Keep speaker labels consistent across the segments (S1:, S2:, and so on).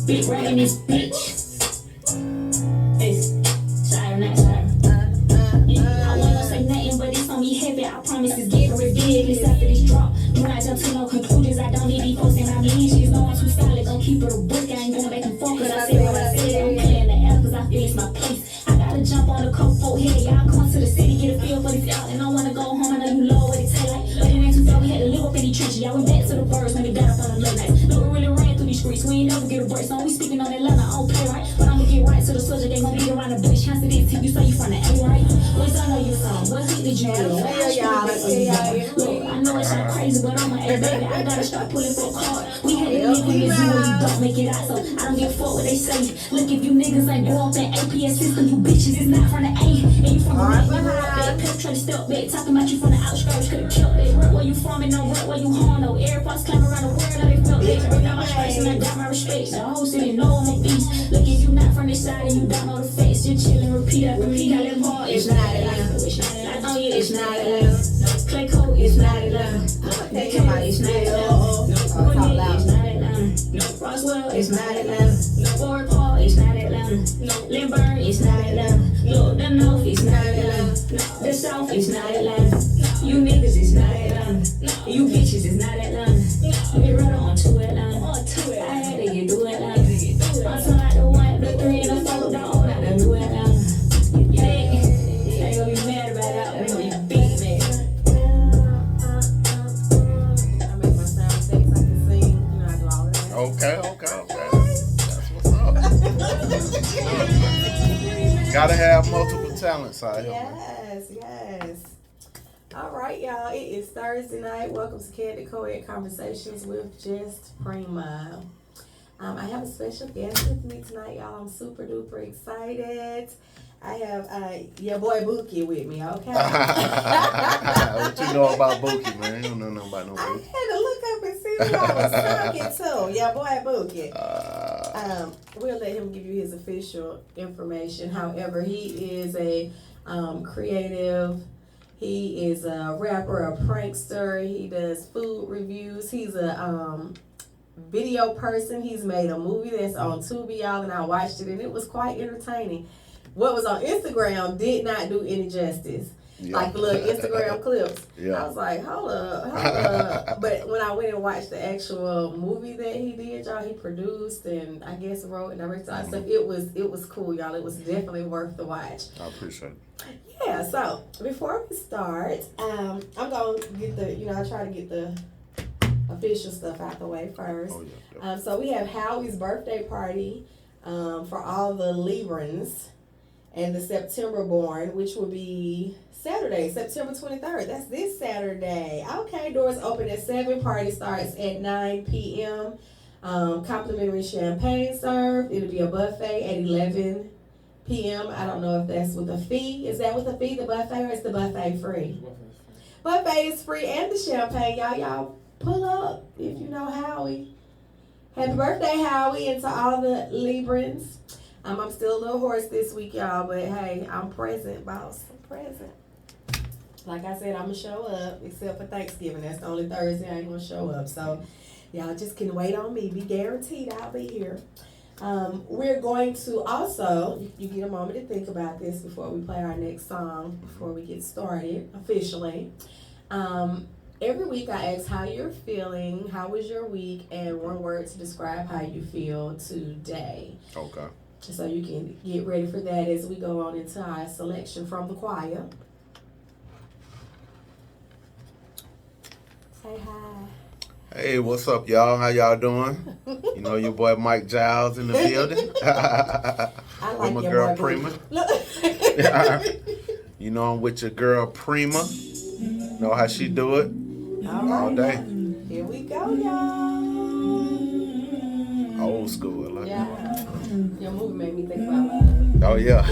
S1: Big right in this bitch. Sorry, not sorry. I wasn't gonna say nothing, but it's on me heavy. I promise it's getting ridiculous after this drop. Do not jump to no conclusions. I don't need these folks in my mean. She's no one too solid. Don't keep her a book. I ain't going back and forth. Cause I said what I said. I'm playing the F cause I feel it's my place. I gotta jump on the coat for head. Y'all come to the city, get a feel for this out. And I wanna go home. I know you love what it taste like. But it ain't too far. We had to live up in these trenches. Y'all went back to the birds when we got up on the late nights. Look, we really ran through these streets. We ain't never get a break. So we speaking on that line. I don't play right. But I'ma get right to the subject. They gon' beat around the bush. Chance to this. You say you from the A, right? Where's I know you from? What hood did you live? Look, I know it's not crazy, but I'm an A, baby. I gotta start pulling for a card. We had to live in this zero. You don't make it out, so I don't give a fuck what they say. Look, if you niggas ain't grow up in APS system, you bitches is not from the A. And you from the B. You grew up there, pimp, try to step back. Talking about you from the outskirts, could've killed that. Rep where you from and no rep where you home. No airports climb around the world, now they felt that. Bring out my stripes and I got my respect. The whole city know I'm a beast. Look, if you not from this side and you don't know the face, just chill and repeat after me. Got that ball, it's not Atlanta. I know you, it's not Atlanta. Clay Coat, it's not Atlanta. It's not Atlanta. It's not Atlanta. Roswell, it's not Atlanta. Fort Paul, it's not Atlanta. Lindbergh, it's not Atlanta. Look, the North, it's not Atlanta. The South, it's not Atlanta. You niggas, it's not Atlanta. You bitches, it's not Atlanta. Get right on to Atlanta. I had to get to Atlanta. I'm talking about the 1, the 3, and the 4, the old, not the new Atlanta. They gonna be mad about that. They gonna be big mad.
S2: I make my sound effects. I can sing. You know, I do all of that.
S3: Okay. That's what's up. Gotta have multiple talents out here.
S2: Yes. All right, y'all. It is Thursday night. Welcome to Candid Co-Ed Conversations with Just Prima. I have a special guest with me tonight, y'all. I'm super duper excited. I have your boy Bookie with me, okay?
S3: What you know about Bookie, man? You don't know nothing about no
S2: I
S3: Bookie.
S2: had to look up and see who I was talking to. Your boy Bookie. We'll let him give you his official information. However, he is a creative. He is a rapper, a prankster. He does food reviews. He's a video person. He's made a movie that's on Tubi, y'all, and I watched it, and it was quite entertaining. What was on Instagram did not do any justice.
S3: Yeah.
S2: Like the little Instagram clips.
S3: Yeah.
S2: I was like, hold up. But when I went and watched the actual movie that he did, y'all, he produced and I guess wrote and directed all that stuff. It was cool, y'all. It was definitely worth the watch.
S3: I appreciate it.
S2: Yeah, so before we start, I'm gonna get I try to get the official stuff out the way first.
S3: Oh, yeah.
S2: So we have Howie's birthday party for all the Librans and the September born, which will be Saturday, September 23rd. That's this Saturday. Okay, doors open at 7. Party starts at 9 p.m. Complimentary champagne served. It'll be a buffet at 11 p.m. I don't know if that's with a fee. Is that with a fee, the buffet, or is the buffet free? Buffet is free and the champagne. Y'all pull up if you know Howie. Happy birthday, Howie, and to all the Librans. I'm still a little hoarse this week, y'all, but hey, I'm present, boss. I'm present. Like I said, I'm going to show up, except for Thanksgiving. That's the only Thursday I ain't going to show up. So y'all just can wait on me. Be guaranteed I'll be here. We're going to also, you get a moment to think about this before we play our next song, before we get started officially. Every week I ask how you're feeling, how was your week, and one word to describe how you feel today.
S3: Okay.
S2: So you can get ready for that as we go on into our selection from the choir. Say hi.
S3: Hey, what's up, y'all? How y'all doing? You know your boy Mike Giles in the building.
S2: I like
S3: with my
S2: your
S3: girl
S2: boy
S3: Prima. You know I'm with your girl Prima. Know how she do it? All day.
S2: Here we go, y'all.
S3: Old school. I like
S2: Yeah.
S3: it.
S2: Your movie made me think about love.
S3: Oh, yeah.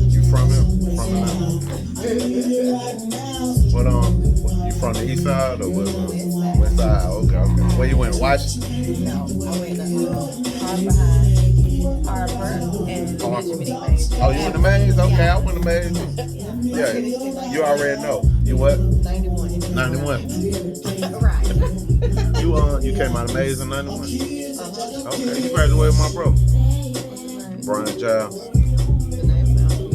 S3: You from him? From him? What, you from the east side or what? West side? Okay. Where you went? Washington?
S4: No, I went to Harper and Benjamin Mays.
S3: Oh, you went to Mays? Okay, I went to Mays. Yeah, you already know. You what?
S4: 91.
S3: 91.
S2: Right.
S3: You came out amazing 91.
S2: Uh-huh.
S3: Okay, you graduated with my brother, Brian Giles.
S2: The name sounds good.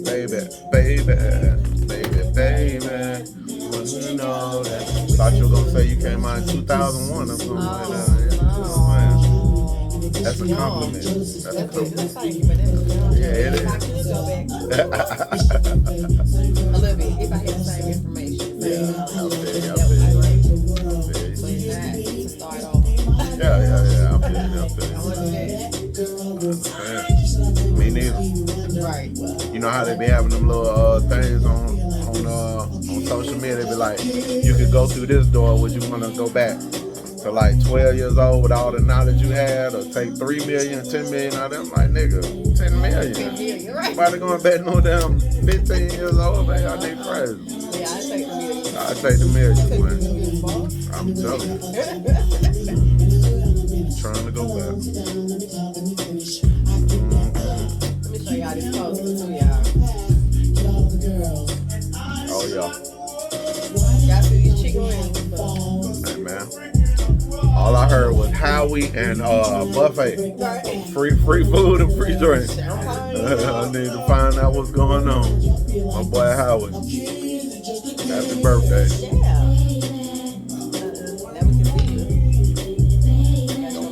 S3: Yeah, baby. You know that. Thought you were gonna say you came out in 2001 or something like that. Yeah, that's a compliment. That's a compliment.
S2: Thank you, but that was young.
S3: Yeah, it
S2: If I
S3: is.
S2: could go back a little bit, if I had the same information.
S3: Yeah, I feel you.
S2: That would be great.
S3: I feel you.
S2: But not to start over.
S3: Yeah. I feel you.
S2: I want to do that.
S3: Yeah. Me neither.
S2: Right.
S3: You know how they be having them little things on social media. They be like, you could go through this door. Would you want to go back to like 12 years old with all the knowledge you had, or take 3 million, 10 million out of them? Like, nigga, 10 million.
S2: 10 million, right.
S3: Nobody going back no damn 15 years old, man. Y'all niggas crazy.
S2: Yeah, I take the million.
S3: I take the million, man.
S2: Million, boss.
S3: I'm telling you. Trying to go back.
S2: Let me show y'all this poster too, y'all.
S3: Oh, yeah.
S2: Y'all see these chicken wings?
S3: Hey, man. All I heard was Howie and buffet.
S2: Right.
S3: Free food and free drink.
S2: Champagne.
S3: I need to find out what's going on. My boy Howard. Happy birthday.
S2: Yeah.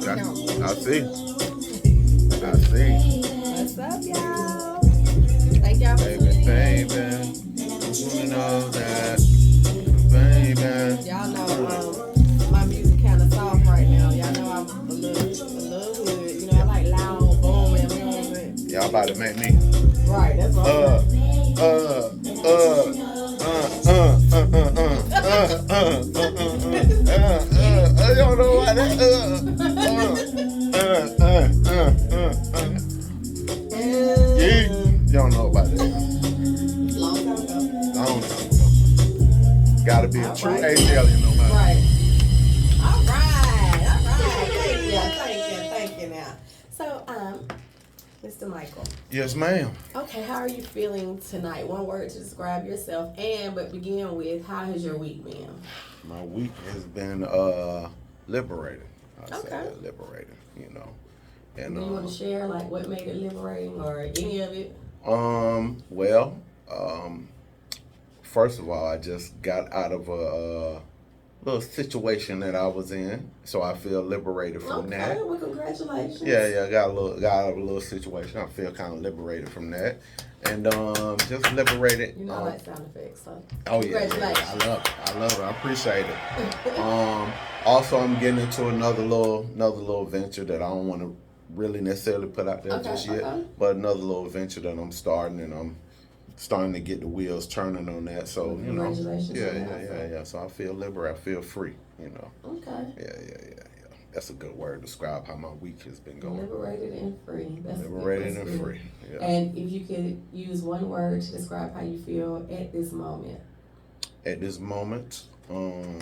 S2: That we can see.
S3: I see.
S2: What's up, y'all? Thank y'all for tuning in.
S3: Baby. You know that. Baby.
S2: Y'all know my music kind of soft right now. Y'all know I'm a little hood. You know, I like loud, booming music.
S3: Y'all about to make me.
S2: Right, that's what
S3: I don't know why that. Yeah, you don't know about that.
S2: Long time ago.
S3: Long time ago. Gotta be a true alien, no matter.
S2: Right. All right. Thank you now. So, Mr. Michael.
S3: Yes, ma'am.
S2: Okay, how are you feeling tonight? One word to describe yourself, but begin with, how has your week been?
S3: My week has been liberating. I say
S2: Okay.
S3: that, liberating, you know. And
S2: Do you want to share, like, what made it liberating or any of it?
S3: well, first of all, I just got out of a little situation that I was in, so I feel liberated from that.
S2: Okay, well, congratulations.
S3: Yeah, I got out of a little situation. I feel kind of liberated from that, and just liberated.
S2: You know, I like sound effects, so.
S3: Oh yeah,
S2: Congratulations.
S3: I love it. I appreciate it. Also, I'm getting into another little venture that I don't want to really necessarily put out there just yet, but another little venture that I'm starting, and I'm starting to get the wheels turning on that. So you know,
S2: Congratulations.
S3: yeah. So I feel liberated. I feel free. You know.
S2: Okay.
S3: Yeah. That's a good word to describe how my week has been going.
S2: Liberated and free. That's
S3: Liberated
S2: that's
S3: and
S2: good.
S3: free. Yeah.
S2: And if you could use one word to describe how you feel at this moment.
S3: At this moment, I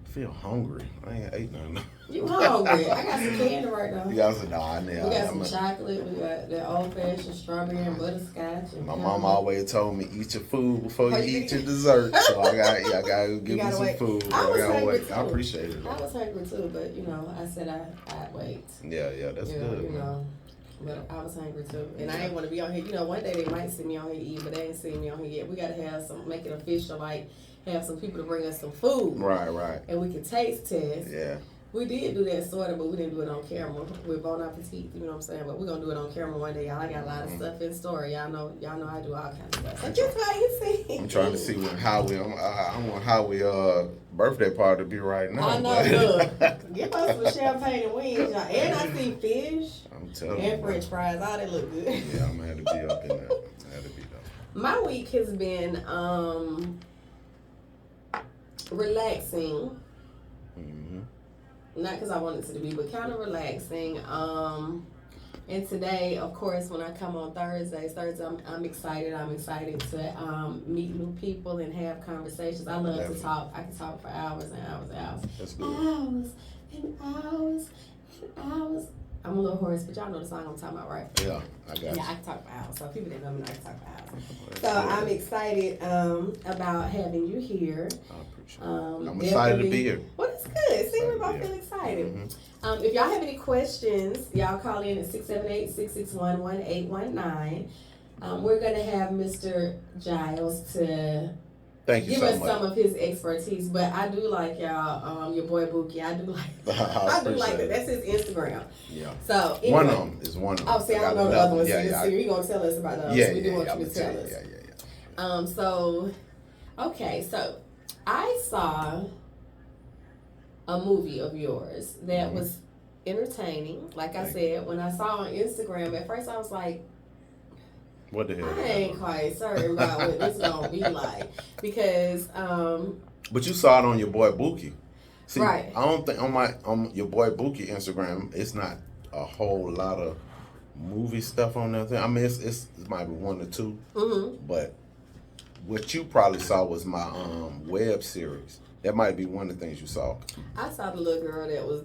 S3: feel hungry. I ain't ate nothing.
S2: You hungry? I got some candy right now.
S3: You guys said, nah,
S2: We got some chocolate. We got the old fashioned strawberry and butterscotch. And
S3: my mom always told me, eat your food before you eat your dessert. So I gotta give me some
S2: wait.
S3: food.
S2: I was
S3: gotta
S2: hungry
S3: wait.
S2: too.
S3: I appreciate it.
S2: I was hungry too, but you know, I said I'd wait.
S3: Yeah, that's good.
S2: You know, but I was hungry too, and I didn't want to be on here. You know, one day they might see me on here eating, but they ain't seen me on here yet. We gotta have make it official, like have some people to bring us some food,
S3: Right.
S2: and we can taste test.
S3: Yeah.
S2: We did do that sort of, but we didn't do it on camera with Bon Appetit. You know what I'm saying? But we're gonna do it on camera one day, y'all. I got a lot of stuff in store. Y'all know I do all kinds of stuff. So just wait and see.
S3: I'm trying to see when Howie. I want Howie birthday party to be right now.
S2: I know. Look, give us some champagne and wings, y'all. And I see fish
S3: I'm telling you.
S2: and French fries. All they look good.
S3: Yeah, I'm gonna have to be up in that. I had to be there.
S2: My week has been relaxing.
S3: Mm-hmm.
S2: Not because I wanted it to be, but kind of relaxing. And today, of course, when I come on Thursdays, I'm excited. I'm excited to meet new people and have conversations. I love to talk. I can talk for hours and hours and hours.
S3: That's good.
S2: Hours and hours and hours. I'm a little hoarse, but y'all know the song I'm talking about, right?
S3: Yeah, I got you.
S2: Yeah, I can talk for hours. So people that know me, I can talk for hours. So I'm excited about having you here.
S3: I appreciate it. I'm excited to be here.
S2: Well, that's good. See, we both feel excited.
S3: Mm-hmm.
S2: If y'all have any questions, y'all call in at 678-661-1819. We're going to have Mr. Giles to
S3: Thank you
S2: give
S3: so
S2: us
S3: much.
S2: some of his expertise. But I do like y'all, your boy Bookie. I do like
S3: I
S2: do like
S3: appreciate
S2: that. That's his Instagram.
S3: Yeah.
S2: So anyway,
S3: One of them is one of them.
S2: Oh, see, I don't know the other ones.
S3: Yeah,
S2: So
S3: yeah.
S2: you're going to tell us about those.
S3: Yeah,
S2: We do want
S3: I'm
S2: you to tell
S3: gonna
S2: us.
S3: Yeah.
S2: So, okay, so I saw a movie of yours that was entertaining. Like I said, when I saw on Instagram, at first I was like,
S3: What the hell?
S2: I ain't quite certain about what this gonna be like because
S3: But you saw it on your boy Bookie. See,
S2: right.
S3: I don't think on your boy Bookie Instagram, it's not a whole lot of movie stuff on there. I mean, it might be one or two, but what you probably saw was my web series. That might be one of the things you saw.
S2: I saw the little girl that was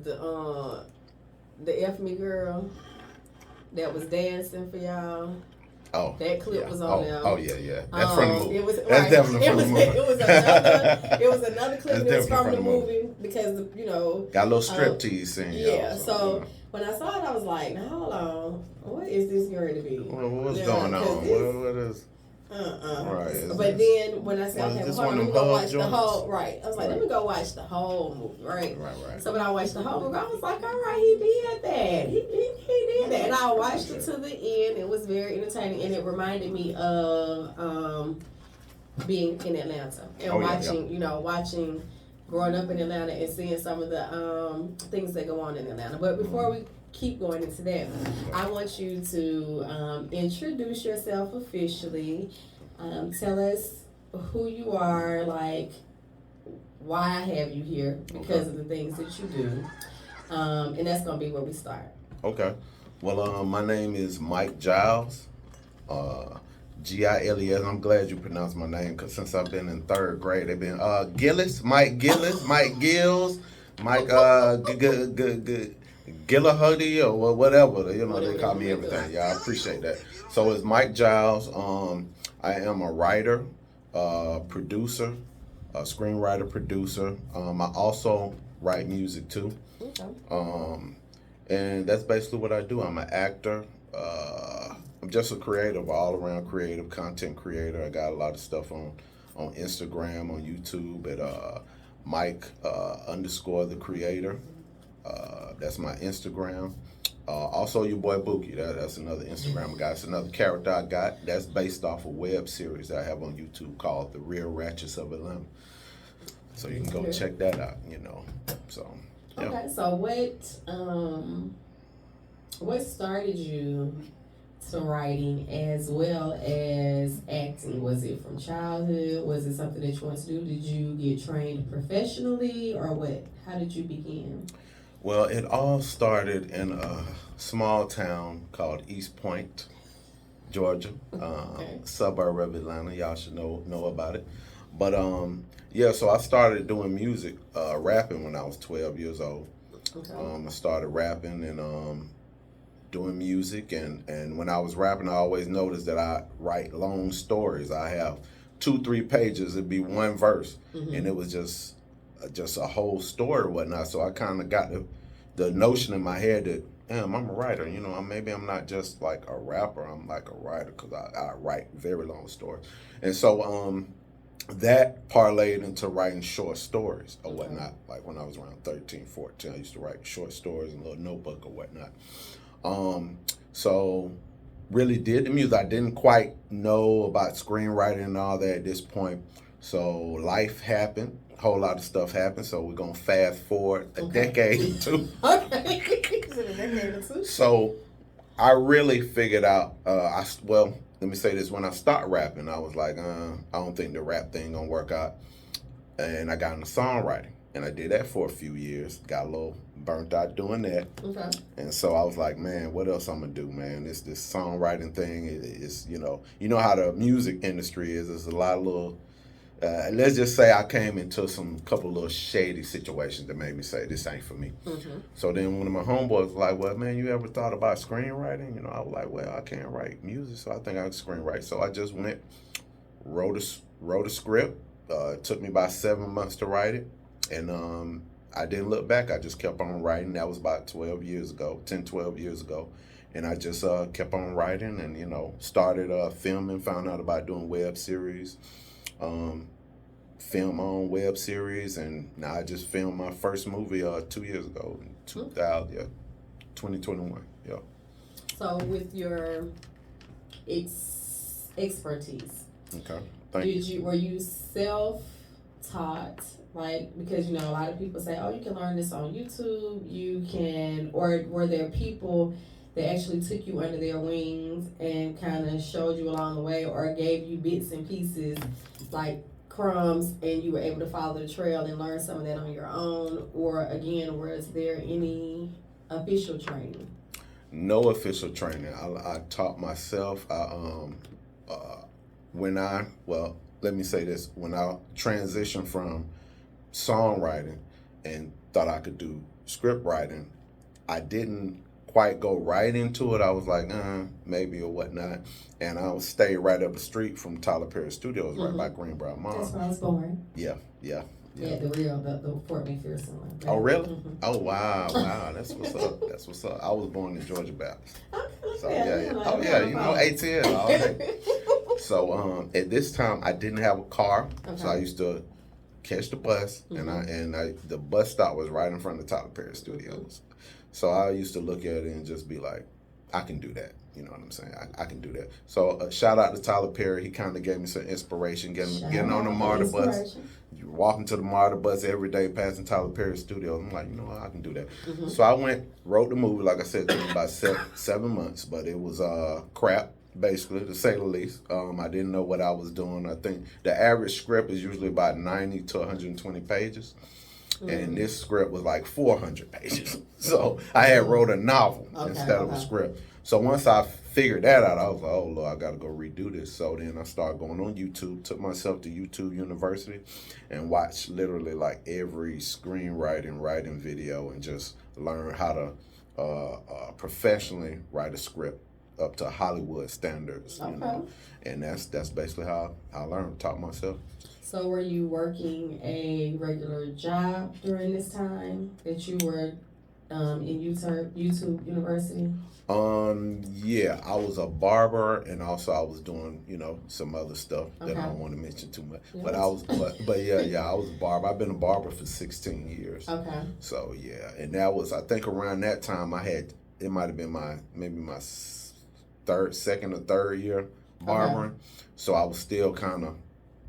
S2: the F Me girl that was dancing for y'all.
S3: Oh,
S2: That clip was on there.
S3: Oh yeah. That's from the movie.
S2: It was,
S3: That's definitely from the movie.
S2: It was another clip that was from the movie because
S3: got a little striptease scene.
S2: Yeah. So when I saw it, I was like, "Now hold on, what is this going to be?
S3: What's going on? What is? Right.
S2: But then when I said, "Okay,
S3: this
S2: hold on,
S3: one
S2: let me
S3: of
S2: go
S3: them
S2: watch
S3: hug
S2: the
S3: joints?
S2: whole," right? I was like, "Let me go watch the whole movie," right?
S3: Right.
S2: So when I watched the whole movie, I was like, all right, he did that. He did that. And I watched it to the end. It was very entertaining. And it reminded me of being in Atlanta and watching growing up in Atlanta and seeing some of the things that go on in Atlanta. But before we keep going into that, I want you to introduce yourself officially. Tell us who you are, like, why I have you here because of the things that you do. And that's going to be where we start.
S3: Okay. Well, my name is Mike Giles. Giles. I'm glad you pronounced my name because since I've been in third grade, they've been Gillis, Mike Gillis, Mike Gills, Mike Gillahuddy or whatever. They call me everything. Yeah, I appreciate that. So it's Mike Giles. I am a writer, producer, a screenwriter, producer. I also write music too.
S2: Okay.
S3: And that's basically what I do. I'm an actor. I'm just a creative, all-around creative, content creator. I got a lot of stuff on Instagram, on YouTube at Mike _ the creator. That's my Instagram. Also, your boy Bookie. That's another Instagram guy. It's another character I got. That's based off a web series that I have on YouTube called The Real Ratchets of Atlanta. So you can go check that out. So. Yeah.
S2: Okay. So what started you to writing as well as acting? Was it from childhood? Was it something that you wanted to do? Did you get trained professionally, or what? How did you begin?
S3: Well, it all started in a small town called East Point, Georgia, suburb of Atlanta. Y'all should know about it. But so I started doing music, rapping when I was 12 years old.
S2: Okay.
S3: I started rapping and doing music, and when I was rapping, I always noticed that I write long stories. I have 2-3 pages. It'd be one verse, and it was just a whole story or whatnot. So I kind of got the notion in my head that, damn, I'm a writer. Maybe I'm not just like a rapper. I'm like a writer because I write very long stories. And so that parlayed into writing short stories or whatnot. Like when I was around 13, 14, I used to write short stories in a little notebook or whatnot. So really did the music. I didn't quite know about screenwriting and all that at this point. So life happened. A whole lot of stuff happened. So we're going to fast forward a decade or two. So I really figured out, let me say this. When I started rapping, I was like, I don't think the rap thing going to work out. And I got into songwriting. And I did that for a few years. Got a little burnt out doing that.
S2: Okay.
S3: And so I was like, man, what else I'm gonna do, man? This songwriting thing is, you know how the music industry is. There's a lot of let's just say I came into some couple little shady situations that made me say this ain't for me. So then one of my homeboys was like, well, man, you ever thought about screenwriting? You know, I was like, well, I can't write music, so I think I can screenwrite. So I just went, wrote a script. It took me about 7 months to write it. And I didn't look back. I just kept on writing. That was about 12 years ago. And I just kept on writing and, you know, started filming, found out about doing web series, film on web series, and now I just filmed my first movie 2 years ago, in 2021. Yeah.
S2: So with your expertise,
S3: Okay. Thank you.
S2: Were you self-taught? Like, because, you know, a lot of people say, oh, you can learn this on YouTube, or were there people that actually took you under their wings and kind of showed you along the way, or gave you bits and pieces, like crumbs, and you were able to follow the trail and learn some of that on your own? Or again, was there any official training?
S3: No official training. I taught myself. Let me say this. When I transitioned from songwriting and thought I could do script writing, I didn't quite go right into it. I was like, maybe or whatnot. And I would stay right up the street from Tyler Perry Studios, right by Greenbrier Mall.
S2: That's where I was born.
S3: Yeah.
S2: Yeah, the Fort McPherson one.
S3: Oh, really? Oh, wow. That's what's up. I was born in Georgia Baptist. So, yeah. Oh, yeah, you know, ATL all day. So, at this time, I didn't have a car. Okay. So I used to catch the bus, and the bus stop was right in front of Tyler Perry Studios. So I used to look at it and just be like, I can do that. You know what I'm saying? I can do that. So shout out to Tyler Perry. He kind of gave me some inspiration, getting on the MARTA bus. You're walking to the MARTA bus every day, passing Tyler Perry Studios. I'm like, you know what? I can do that. So I wrote the movie, like I said, it took me about 7 months, but it was crap, basically, to say the least. I didn't know what I was doing. I think the average script is usually about 90 to 120 pages. And this script was like 400 pages. So I had wrote a novel instead of a script. So once I figured that out, I was like, oh, Lord, I got to go redo this. So then I started going on YouTube, took myself to YouTube University and watched literally like every writing video and just learned how to professionally write a script up to Hollywood standards, you know. And that's basically how I learned, taught myself.
S2: So were you working a regular job during this time that you were in YouTube University?
S3: Yeah, I was a barber, and also I was doing, you know, some other stuff that I don't want to mention too much. Yeah. But I was a barber. I've been a barber for 16 years. Okay. So yeah, and that was, I think around that time it might have been my second or third year barbering. So I was still kind of,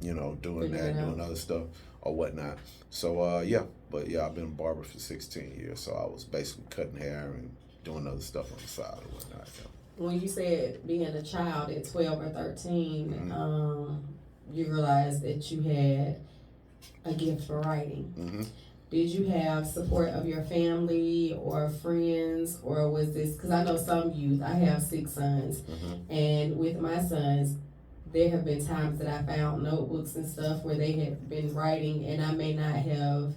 S3: you know, doing other stuff or whatnot. So I've been a barber for 16 years. So I was basically cutting hair and doing other stuff on the side or whatnot. So.
S2: When you said being a child at 12 or 13, you realized that you had a gift for writing. Did you have support of your family or friends, or was this, because I know some youth, I have 6 sons, and with my sons, there have been times that I found notebooks and stuff where they have been writing, and I may not have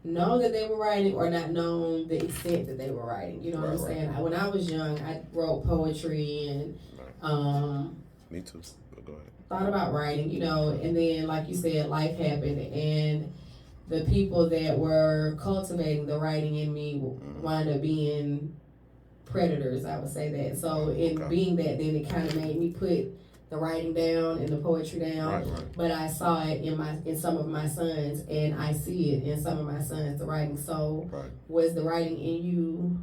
S2: known that they were writing or not known the extent that they were writing. You know what I'm saying? When I was young, I wrote poetry and
S3: me too. Go ahead.
S2: Thought about writing, you know, and then like you said, life happened, and the people that were cultivating the writing in me wound up being predators, I would say that. So in being that, then it kind of made me put the writing down and the poetry down. But I saw it in some of my sons, and I see it in some of my sons, the writing. So was the writing in you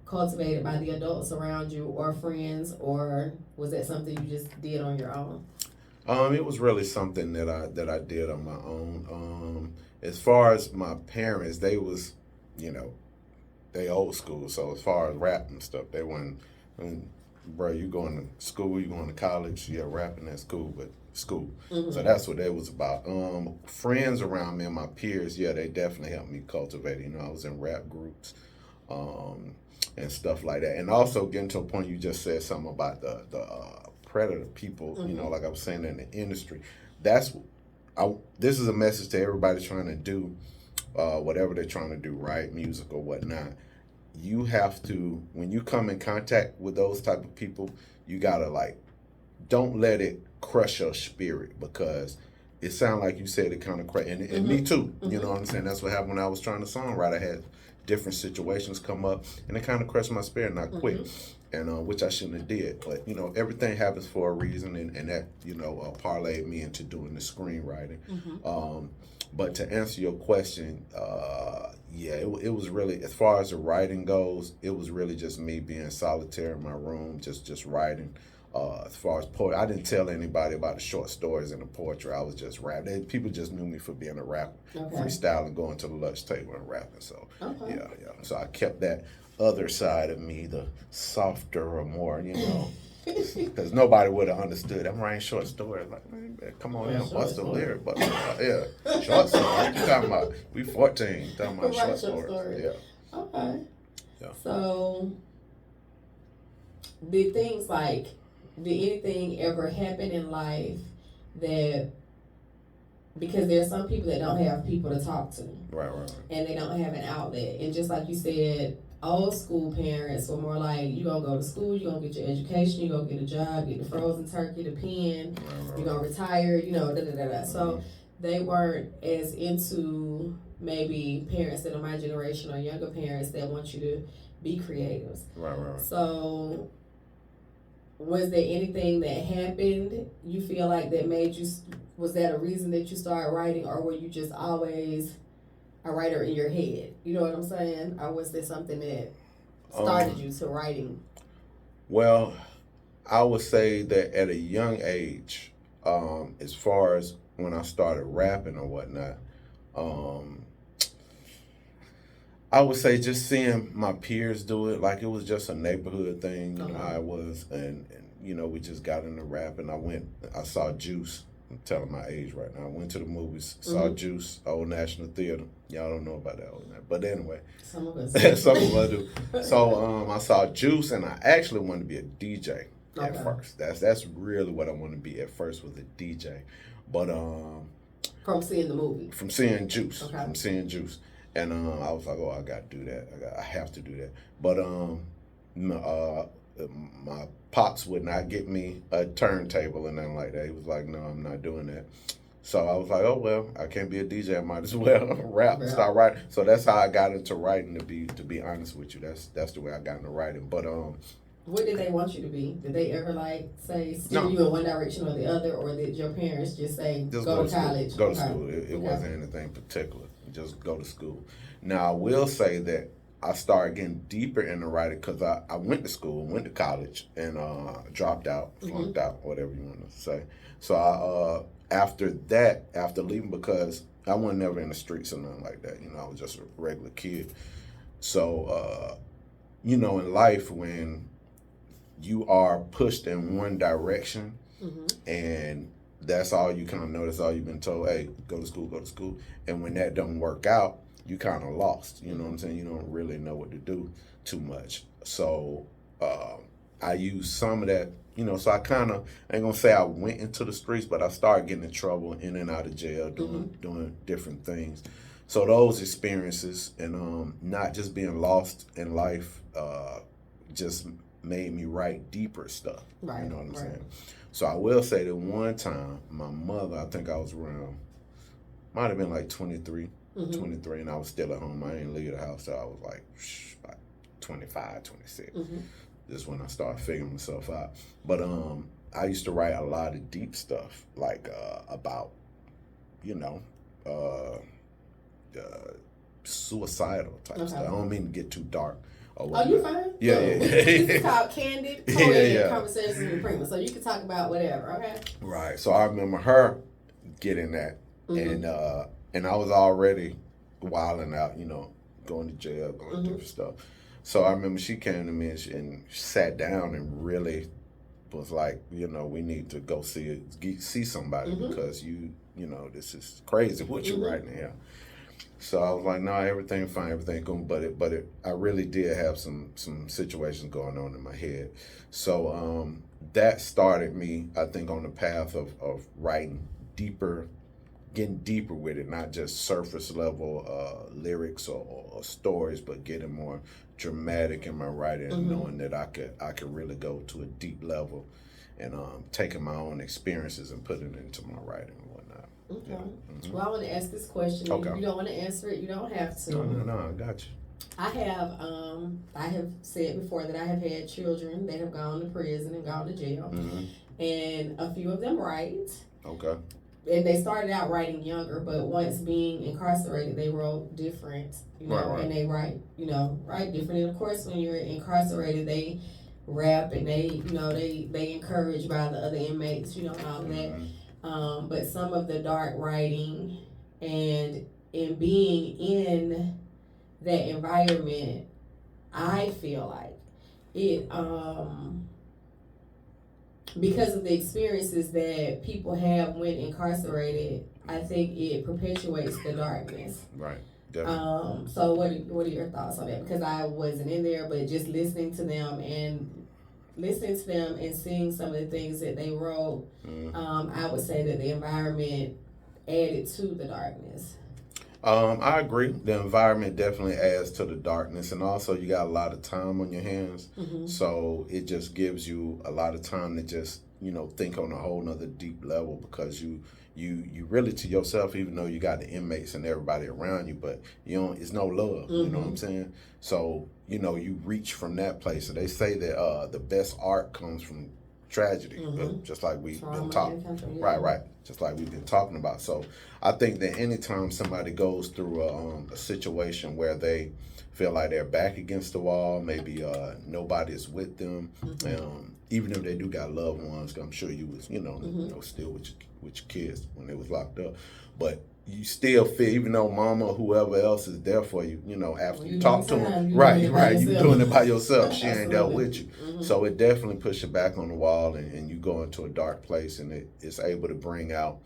S2: cultivated by the adults around you or friends, or was that something you just did on your own?
S3: It was really something that I did on my own. As far as my parents, they was, you know, they old school. So as far as rap and stuff, they weren't. Bro, you going to school, you going to college, yeah, rapping at school, but school. So that's what that was about. Friends around me and my peers, yeah, they definitely helped me cultivate. You know, I was in rap groups and stuff like that. And also getting to a point, you just said something about the predator people, you know, like I was saying in the industry. That's this is a message to everybody trying to do whatever they're trying to do, write music or whatnot. You have to, when you come in contact with those type of people, you gotta like, don't let it crush your spirit, because it sounded like you said it kind of crush, and me too. You know what I'm saying? That's what happened when I was trying to songwrite. I had different situations come up, and it kind of crushed my spirit, and I quit. And which I shouldn't have did, but you know, everything happens for a reason, and that, you know, parlayed me into doing the screenwriting. But to answer your question, yeah, it was really, as far as the writing goes, it was really just me being solitary in my room, just writing. As far as poetry, I didn't tell anybody about the short stories and the poetry. I was just rapping. People just knew me for being a rapper, freestyling, going to the lunch table and rapping. So yeah. So I kept that other side of me, the softer or more, you know, because nobody would have understood. I'm writing short stories. Like, man, come on, what's the lyric? But yeah, short stories. You talking about? We 14. Talking about short stories. Yeah.
S2: Okay.
S3: Yeah.
S2: So, did anything ever happen in life that, because there's some people that don't have people to talk to,
S3: Right.
S2: and they don't have an outlet, and just like you said, old school parents were more like, you gonna go to school, you gonna get your education, you gonna get a job, get the frozen turkey, the pen, you gonna retire, you know, So they weren't as into maybe parents that are my generation or younger parents that want you to be creatives.
S3: Right.
S2: So was there anything that happened you feel like that made you, was that a reason that you started writing, or were you just always a writer in your head? You know what I'm saying? Or was there something that started you to writing?
S3: Well, I would say that at a young age, as far as when I started rapping or whatnot, I would say just seeing my peers do it, like it was just a neighborhood thing. You know how it was, and you know, we just got into rap, and I saw Juice. I'm telling my age right now. I went to the movies, saw Juice, Old National Theater. Y'all don't know about that, but anyway,
S2: some of us
S3: do. So I saw Juice, and I actually wanted to be a DJ at first. That's really what I wanted to be at first, was a DJ. But
S2: from seeing the movie,
S3: from seeing Juice, and I was like, oh, I got to do that. I have to do that. But my pops would not get me a turntable and nothing like that. He was like, no, I'm not doing that. So I was like, oh well, I can't be a DJ. I might as well start writing. So that's how I got into writing. To be honest with you, that's the way I got into writing. But
S2: what did they want you to be? Did they ever say steer you in one direction or the other, or did your parents just say go to college?
S3: Go to school. It wasn't anything particular. Just go to school. Now I will say that I started getting deeper into writing because I went to school, went to college, and dropped out, flunked out, whatever you want to say. So after leaving, because I wasn't never in the streets or nothing like that, you know, I was just a regular kid. So, you know, in life, when you are pushed in one direction and that's all you kind of know, that's all you've been told, hey, go to school. And when that don't work out, you kind of lost, you know what I'm saying? You don't really know what to do too much. So I used some of that, you know, so I kind of, I ain't gonna say I went into the streets, but I started getting in trouble, in and out of jail, doing different things. So those experiences and not just being lost in life just made me write deeper stuff, you know what I'm saying? So I will say that one time, my mother, I think I was around, might have been like 23, and I was still at home. I didn't leave the house till I was like 25, 26. This is when I started figuring myself out. But I used to write a lot of deep stuff, like about, you know, suicidal type stuff. I don't mean to get too dark.
S2: Oh, you fine?
S3: Yeah.
S2: This is called Candid Poetic Conversations with Prima, so you can talk about whatever, okay?
S3: Right. So I remember her getting that, and I was already wilding out, you know, going to jail, going different stuff. So I remember she came to me and sat down and really was like, you know, we need to go see somebody because you know, this is crazy what you're writing here. So I was like, no, everything fine, everything cool, but I really did have some situations going on in my head. So that started me, I think, on the path of writing deeper getting deeper with it, not just surface level lyrics or stories, but getting more dramatic in my writing, and knowing that I could really go to a deep level, and taking my own experiences and putting it into my writing and whatnot.
S2: Okay.
S3: Yeah.
S2: Well, I want to ask this question.
S3: Okay.
S2: If you don't want to answer it, you don't have to.
S3: No, I got you.
S2: I have said before that I have had children that have gone to prison and gone to jail, and a few of them write.
S3: Okay.
S2: And they started out writing younger, but once being incarcerated, they wrote different,
S3: Right.
S2: and they write different. And of course, when you're incarcerated, they rap and they encouraged by the other inmates, and all of that. But some of the dark writing and in being in that environment, I feel like it, because of the experiences that people have when incarcerated, I think it perpetuates the darkness.
S3: Right. Definitely.
S2: So what are your thoughts on that? Because I wasn't in there, but just listening to them and seeing some of the things that they wrote, I would say that the environment added to the darkness.
S3: I agree. The environment definitely adds to the darkness, and also you got a lot of time on your hands, so it just gives you a lot of time to just think on a whole nother deep level, because you really to yourself, even though you got the inmates and everybody around you, but it's no love. You know what I'm saying? So you reach from that place. So they say that the best art comes from tragedy, but just like we've been talking, right, just like we've been talking about. So I think that anytime somebody goes through a situation where they feel like they're back against the wall, maybe nobody is with them, even if they do got loved ones, I'm sure you was still with your kids when they was locked up, but you still feel, even though mama or whoever else is there for you, after you talk to them, right, you doing it by yourself. She ain't there with you. So it definitely puts you back on the wall, and you go into a dark place, and it's able to bring that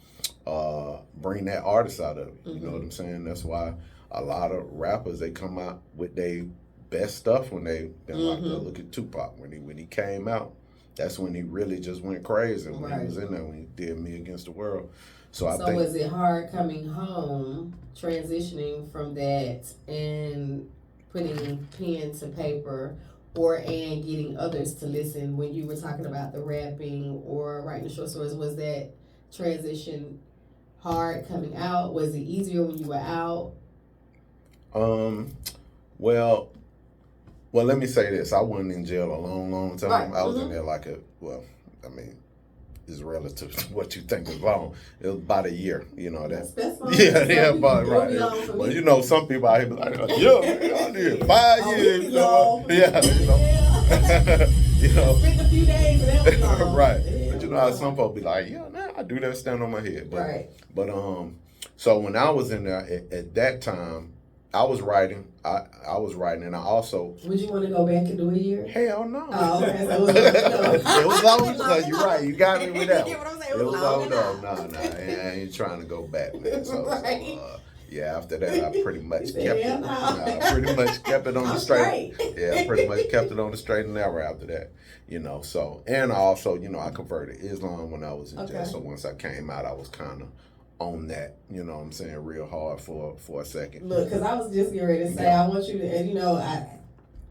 S3: artist out of you. You know what I'm saying? That's why a lot of rappers, they come out with their best stuff when they been locked up. Look at Tupac, when he came out, that's when he really just went crazy. When he was in there, when he did Me Against the World. So I think.
S2: Was it hard coming home, transitioning from that and putting pen to paper, and getting others to listen when you were talking about the rapping or writing the short stories? Was that transition hard coming out? Was it easier when you were out?
S3: Well, let me say this. I wasn't in jail a long time. Right. I was in there is relative to what you think is long. It was about a year,
S2: That's fine.
S3: Yeah, but right. But some people out here be like, I did 5 years. Yeah.
S2: Spent a few days and that was long.
S3: Right. But how some folks be like, I do that stand on my head. But,
S2: right.
S3: But so when I was in there at that time, I was writing. I was writing, and I also.
S2: Would you want to go back and do a year?
S3: Hell no.
S2: Oh, okay.
S3: It was long enough. You're right. You got me with that.
S2: You get what I'm saying?
S3: It was long enough. No, I ain't trying to go back, man. So,
S2: right.
S3: After that, I pretty much kept it. Kept it on the straight. Yeah, I pretty much kept it on the straight and narrow after that. So, and I also, I converted Islam when I was in jail. So once I came out, I was kind of on that, I'm saying, real hard for a second.
S2: Look, because I was just getting ready to say, I want you to, and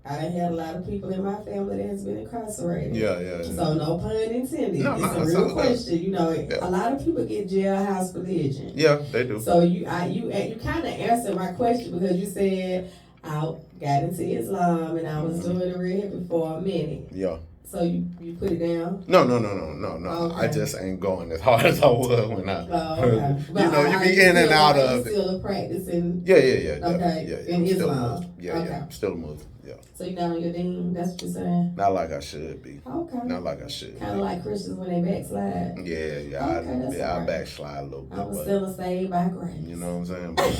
S2: I had a lot of people in my family that has been incarcerated.
S3: Yeah.
S2: So no pun intended.
S3: No,
S2: it's a real question. A lot of people get jailhouse religion.
S3: Yeah, they do.
S2: So you kind of answered my question, because you said I got into Islam and I was doing the real hippie for a minute.
S3: Yeah.
S2: So you put it down?
S3: No.
S2: Okay.
S3: I just ain't going as hard as I was when I.
S2: Okay.
S3: You be in and out of it.
S2: Still a practicing?
S3: Yeah.
S2: Okay.
S3: Yeah.
S2: In Islam?
S3: Yeah. I'm still a Muslim. Yeah.
S2: So you're not on your deen? That's what you're saying?
S3: Not like I should be.
S2: Okay.
S3: Not like I should.
S2: Kind of like Christians when they backslide.
S3: Yeah. I backslide a little bit.
S2: I'm still saved by grace.
S3: You know what I'm saying? But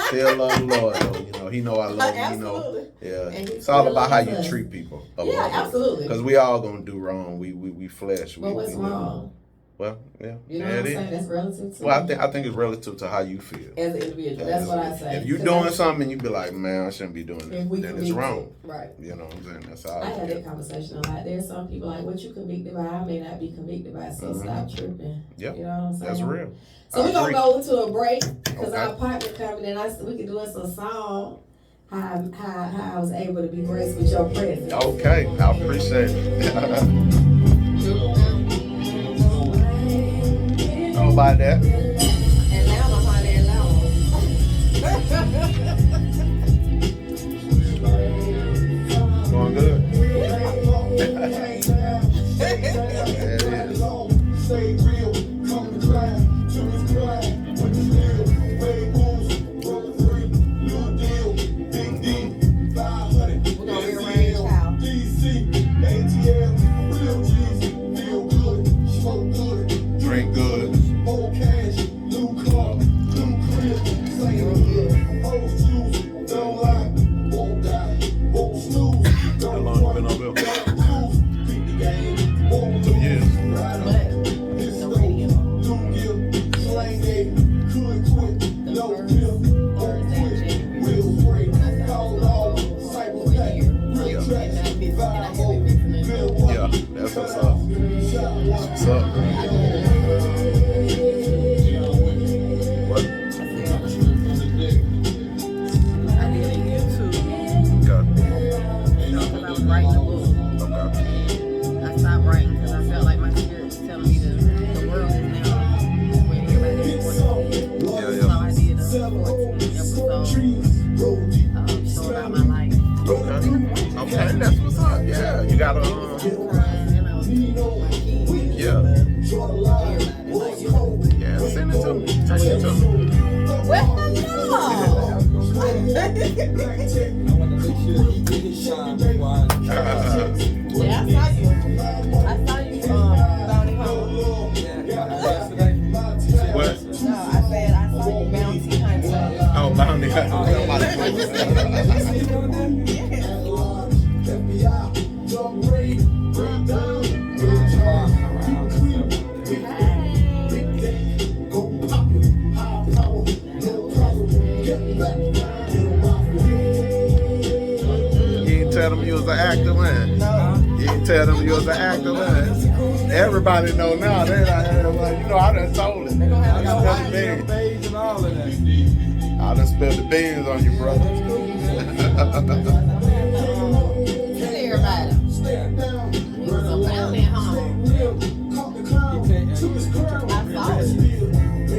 S3: still love the Lord, though. He know I love him.
S2: Absolutely.
S3: Yeah. It's all about how you treat people.
S2: Yeah, absolutely.
S3: Because we all gonna do wrong. We flesh.
S2: But what's wrong?
S3: Well, yeah.
S2: You know
S3: yeah,
S2: what I'm
S3: it
S2: saying?
S3: is.
S2: That's relative to
S3: Well, I think it's relative to how you feel.
S2: as an individual. That's what I say.
S3: If you're
S2: 'Cause
S3: doing something and you be like, man, I shouldn't be doing
S2: if
S3: this,
S2: we
S3: then it's
S2: convicted,
S3: wrong.
S2: right?
S3: You know what I'm saying? That's how
S2: I had
S3: feel.
S2: that conversation a lot. There's some people like, what you convicted by, I may not be convicted by, so stop tripping.
S3: Yep.
S2: You know what I'm saying?
S3: That's real.
S2: So we're going to go into a break because
S3: Okay.
S2: our partner coming and we can do us a song. How I was able to be graced with your presence.
S3: Okay, I appreciate it. How about that?
S2: And now I'm on there alone.
S3: Going good? There it is.
S2: We're going to rearrange how.
S3: Drink good. How long you been on Bill? 2 years. Yeah, that's what's up. What's up? What?
S4: I did it YouTube.
S3: Okay.
S4: Because I was writing a book.
S3: Okay.
S4: I stopped writing because I felt like my spirit was telling me the world is now where everybody is going to be.
S3: Yeah,
S4: So I did a 14 episode show about my life.
S3: Okay. Okay, that's what's up. Yeah, you gotta.
S4: And I was my kids.
S3: Yeah.
S4: Everybody.
S3: Yeah, send it to me. Text it to me.
S2: Well,
S4: Yeah, I saw you. I saw you Bounty Hunter.
S3: What?
S4: No, I said I saw you Bounty Hunter.
S3: Oh, bounty. You ain't tell them you was an actor, man. You ain't tell them you was an actor, man. Everybody know now. They like, you know, I done told it. I done spilled the beans. I done spilled the beans on you, brother.
S4: Tell everybody. You was a bounty hunter. I saw it.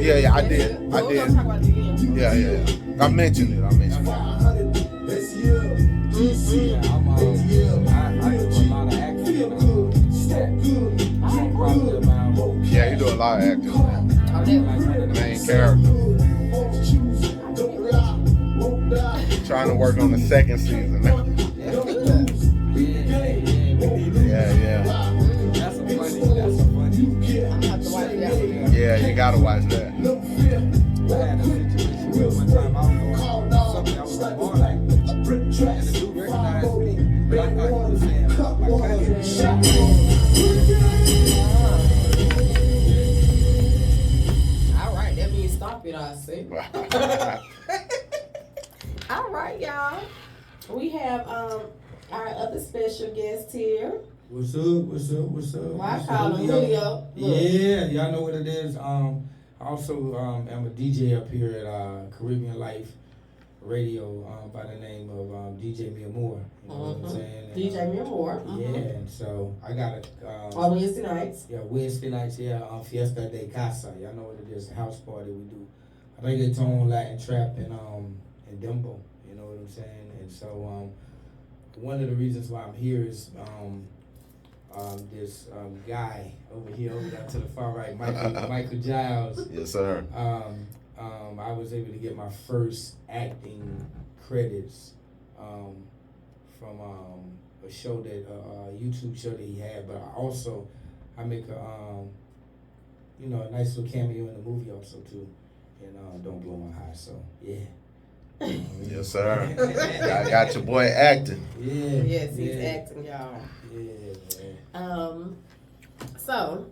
S3: Yeah, I did.
S4: We're gonna talk about it again.
S3: Yeah. I mentioned it.
S5: I do a lot of acting.
S3: Yeah, you do a lot of acting, man.
S4: Oh, that
S3: Main character. Trying to work on the second season. Yeah.
S5: That's a funny.
S4: I'm gonna have to watch that.
S3: Yeah, you gotta watch that.
S5: I had a situation where one time I was doing something I was born like, and the dude recognized me, but I thought he was saying my
S2: all right, that means stop it, I see. All right, y'all. We have our other special guest here.
S6: What's up?
S2: Well, I call him Julio. Look.
S6: Yeah, y'all know what it is. I also am a DJ up here at Caribbean Life Radio by the name of DJ Mia Moore. You know what I'm saying? And,
S2: DJ Mia Moore.
S6: Yeah, and so I got it.
S2: On Wednesday nights.
S6: Yeah, Wednesday nights, on Fiesta de Casa. Y'all know what it is, the house party we do. I think it's on Latin Trap and Dembo. You know what I'm saying? And so one of the reasons why I'm here is this guy over there to the far right, Michael Giles.
S3: Yes, sir.
S6: I was able to get my first acting credits from a show that a YouTube show that he had, but I make a nice little cameo in the movie also too, and Don't Blow My High. So yeah.
S3: Yes, sir. I got your boy acting.
S6: Yeah.
S2: Yes, he's acting, y'all.
S6: Yeah, man.
S2: So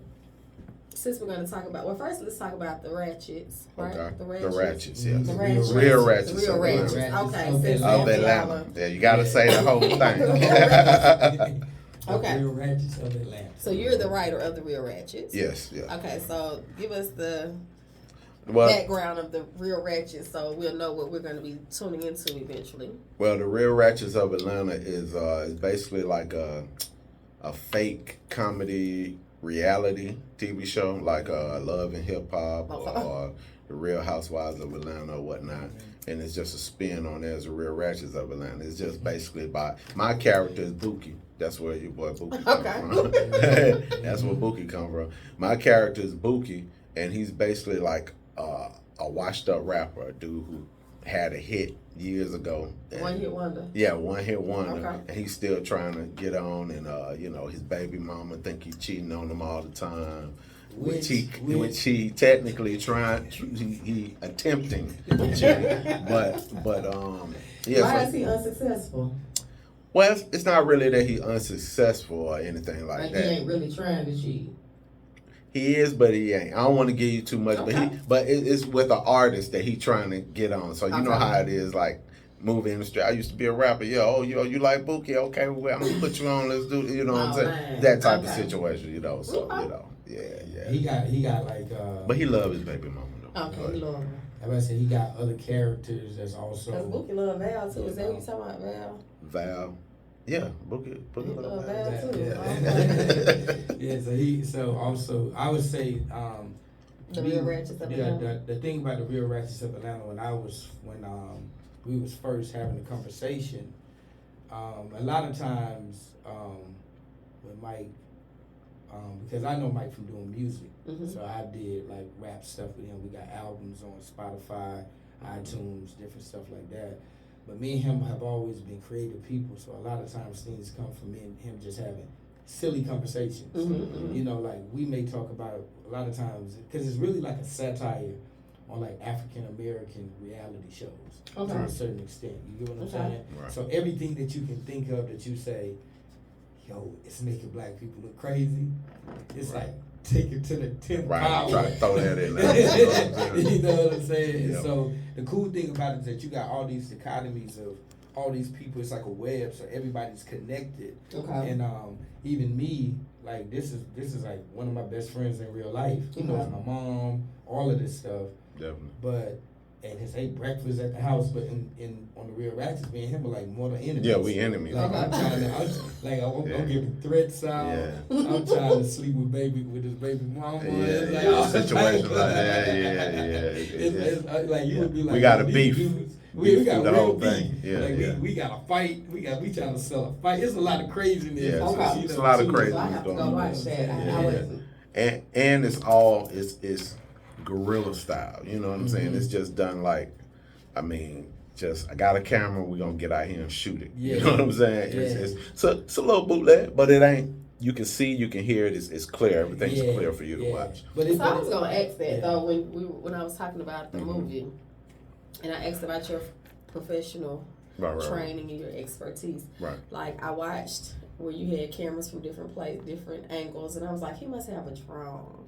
S2: since we're going to talk about, well, first let's talk about the Ratchets, right?
S3: Okay.
S2: The
S3: The Ratchets, yes.
S2: The Ratchets.
S3: Real Ratchets.
S2: The Real
S3: of
S2: Ratchets.
S3: Atlanta.
S2: Okay, since
S3: Of Atlanta. Yeah, you gotta say the whole thing.
S2: Okay.
S6: Real Ratchets of Atlanta.
S2: So you're the writer of the Real Ratchets.
S3: Yes, yeah.
S2: Okay, so give us the
S3: Well,
S2: background of the Real Ratchets, so we'll know what we're going to be tuning into eventually.
S3: well, the Real Ratchets of Atlanta is basically like a fake comedy reality TV show, like Love and Hip Hop or The Real Housewives of Atlanta or whatnot. And it's just a spin on there as The Real Ratchets of Atlanta. It's just basically about, my character is Buki. That's where your boy Buki come from. That's where Buki come from. My character is Buki, and he's basically like a washed up rapper, a dude who had a hit years ago. And,
S2: One hit wonder.
S3: yeah, one hit wonder.
S2: Okay.
S3: And he's still trying to get on, and you know, his baby mama think he's cheating on him all the time. Which he technically he attempting cheating, but yeah.
S2: Why
S3: So,
S2: is he unsuccessful?
S3: well, it's not really that he's unsuccessful or anything like
S2: Like
S3: that.
S2: he ain't really trying to cheat.
S3: He is, but he ain't. I don't want to give you too much,
S2: Okay.
S3: but it's with an artist that he trying to get on. So you know
S2: Okay.
S3: how it is, like movie industry. I used to be a rapper. Yo, you like Buki? Okay, well, I'm gonna put you on. Let's do it. You know what I'm saying?
S2: Man.
S3: That type of
S2: Okay.
S3: situation. You know, so
S2: Okay.
S3: you know, yeah.
S6: He got like.
S3: But he love his baby mama though.
S2: Okay,
S3: But
S2: Lord.
S6: I said he got other characters that's also.
S2: Because Bookie love Val too. Is that what you talking about, Val?
S3: Val, yeah, Buki
S2: He
S3: love
S2: love
S3: Val.
S2: Val too.
S3: Yeah.
S6: Yeah, so also I would say
S2: The Real Ratchets of
S6: yeah,
S2: Atlanta.
S6: the thing about the Real Ratchets of Atlanta when we was first having a conversation, a lot of times with Mike, because I know Mike from doing music,
S2: Mhm.
S6: so I did like rap stuff with him. We got albums on Spotify, iTunes, different stuff like that. But me and him have always been creative people, so a lot of times things come from me and him just having silly conversations.
S2: Mhm.
S6: You know, like we may talk about a lot of times because it's really like a satire on like African American reality shows to
S2: Okay.
S6: a certain extent. You get what I'm
S2: Okay.
S6: saying?
S3: Right.
S6: So everything that you can think of that you say, yo, it's making black people look crazy. It's
S3: Right.
S6: like take it to the 10th
S3: Right,
S6: power.
S3: try to throw that in there.
S6: You know what I'm saying?
S3: Yeah.
S6: So the cool thing about it is that you got all these dichotomies of all these people. It's like a web, so everybody's connected.
S2: Okay.
S6: And even me, like this is like one of my best friends in real life. He knows
S2: Okay.
S6: my mom, all of this stuff.
S3: Definitely.
S6: But and his ate breakfast at the house, but in on the Real Ratchets, me and him are like mortal enemies.
S3: Yeah, we enemies.
S6: Like I'm
S2: Okay.
S6: trying to, I'm giving threats out.
S3: Yeah.
S6: I'm trying to sleep with his baby mama.
S3: Yeah,
S6: It's like,
S3: yeah,
S6: all
S3: situation
S6: types
S3: like
S6: of-
S3: that. Yeah.
S6: It's like you would be like,
S3: We got a
S6: these
S3: beef.
S6: dudes-
S3: Beef
S6: We got
S3: through the
S6: real
S3: whole
S6: beef.
S3: thing. Yeah,
S6: Like
S3: yeah.
S6: we got a fight. We trying to sell a fight. It's a lot of craziness.
S3: Yeah,
S2: Okay.
S3: it's a lot of
S6: too.
S3: crazy.
S2: So I have to go
S3: going
S2: watch
S3: on.
S2: that.
S3: Yeah,
S2: I
S3: yeah.
S2: wasn't.
S3: And it's guerrilla style. You know what I'm saying?
S6: Mhm.
S3: It's just done like, I mean, just I got a camera. We're gonna get out here and shoot it.
S6: Yeah.
S3: You know what I'm saying?
S6: Yeah.
S3: It's a little bootleg, but it ain't. You can see, you can hear it. It's clear. Everything's
S6: Yeah,
S3: clear for you to
S6: yeah.
S3: watch.
S6: But
S2: So I was gonna ask that
S6: yeah.
S2: though when I was talking about the
S3: Mhm.
S2: movie, and I asked about your professional
S3: Right.
S2: training and your expertise.
S3: Right.
S2: Like I watched where you had cameras from different angles, and I was like, he must have a drone,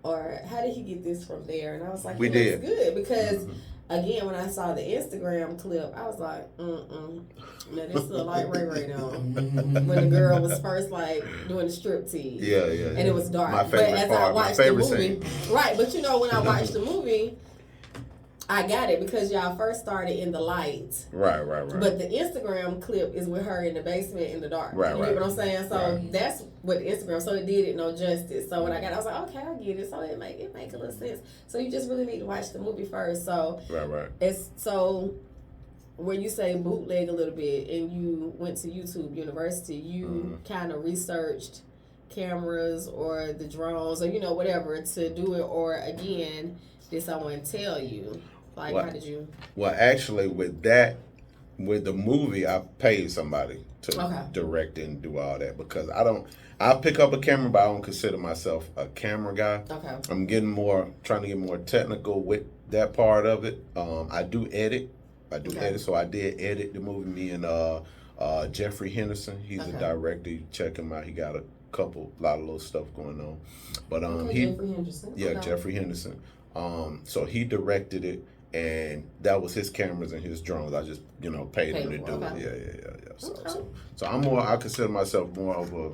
S2: or how did he get this from there? And I was like,
S3: We
S2: he
S3: did.
S2: looks good because.
S3: Mhm.
S2: Again, when I saw the Instagram clip, I was like, now this look like Ray Ray now. When the girl was first like doing the strip tease.
S3: Yeah.
S2: And it was dark.
S3: My
S2: But
S3: favorite
S2: as I
S3: part. My
S2: watched the
S3: favorite
S2: movie,
S3: scene.
S2: right, but you know when I watched the movie, I got it because y'all first started in the light.
S3: Right.
S2: But the Instagram clip is with her in the basement in the dark.
S3: Right,
S2: You
S3: right.
S2: get what I'm saying? So
S3: Right.
S2: that's what Instagram. So it did it no justice. So when I got it, I was like, okay, I get it. So it make a little sense. So you just really need to watch the movie first. So
S3: Right.
S2: it's so when you say bootleg a little bit and you went to YouTube University, you kind of researched cameras or the drones or whatever to do it, or again, did someone tell you? Like,
S3: What?
S2: how did you?
S3: Well, actually, with the movie, I paid somebody to
S2: Okay.
S3: direct it and do all that because I pick up a camera, but I don't consider myself a camera guy.
S2: Okay.
S3: I'm trying to get more technical with that part of it. I do edit.
S2: Okay.
S3: So I did edit the movie. Me and Jeffrey Henderson, he's
S2: Okay.
S3: a director. You check him out. He got lot of little stuff going on. But
S2: Jeffrey Henderson.
S3: Yeah,
S2: Okay.
S3: Jeffrey Henderson. So he directed it, and that was his cameras and his drones. I just paid him to
S2: Paid
S3: do
S2: for it,
S3: it. Yeah.
S2: Okay.
S3: So I consider myself more of a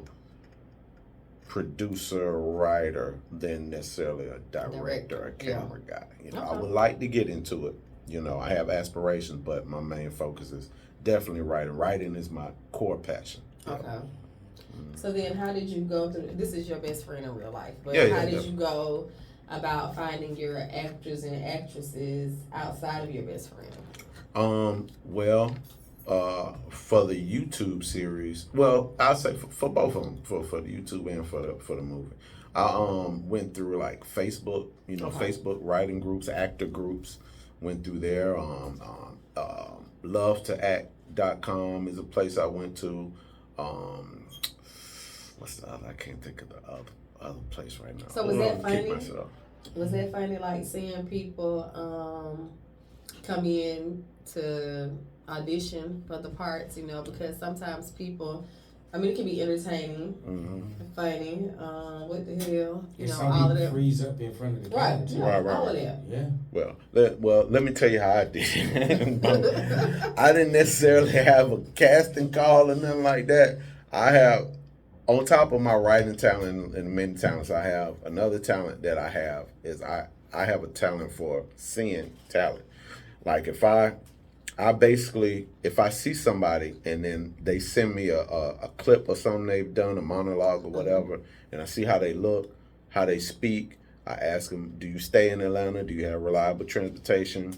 S3: producer, writer than necessarily a director, a camera guy. I would like to get into it. I have aspirations, but my main focus is definitely writing. Writing is my core passion.
S2: Okay. So then, how did you go through? This is your best friend in real life, but
S3: Yeah,
S2: how did
S3: definitely.
S2: you go about finding your actors and actresses outside of your best friend?
S3: Well, for the YouTube series, well, I'll say for both of them, for the YouTube and for the movie, I went through like Facebook, Facebook writing groups, actor groups, went through there. LoveToAct.com is a place I went to. What's the other? I can't think of the other place right now.
S2: So was that funny?
S3: Kick myself.
S2: Was that funny, like seeing people come in to audition for the parts? Because sometimes people, it can be entertaining, funny. What the hell?
S6: And some
S2: all of
S6: people
S2: that.
S6: freeze up in front of the
S2: Right,
S6: camera, too.
S3: Right.
S2: all of that.
S6: Yeah.
S3: Well, let me tell you how I did it. I didn't necessarily have a casting call or nothing like that. I have, on top of my writing talent and many talents I have, another talent that I have is I have a talent for seeing talent. Like if I see somebody and then they send me a clip or something they've done, a monologue or whatever, and I see how they look, how they speak, I ask them, do you stay in Atlanta? Do you have reliable transportation?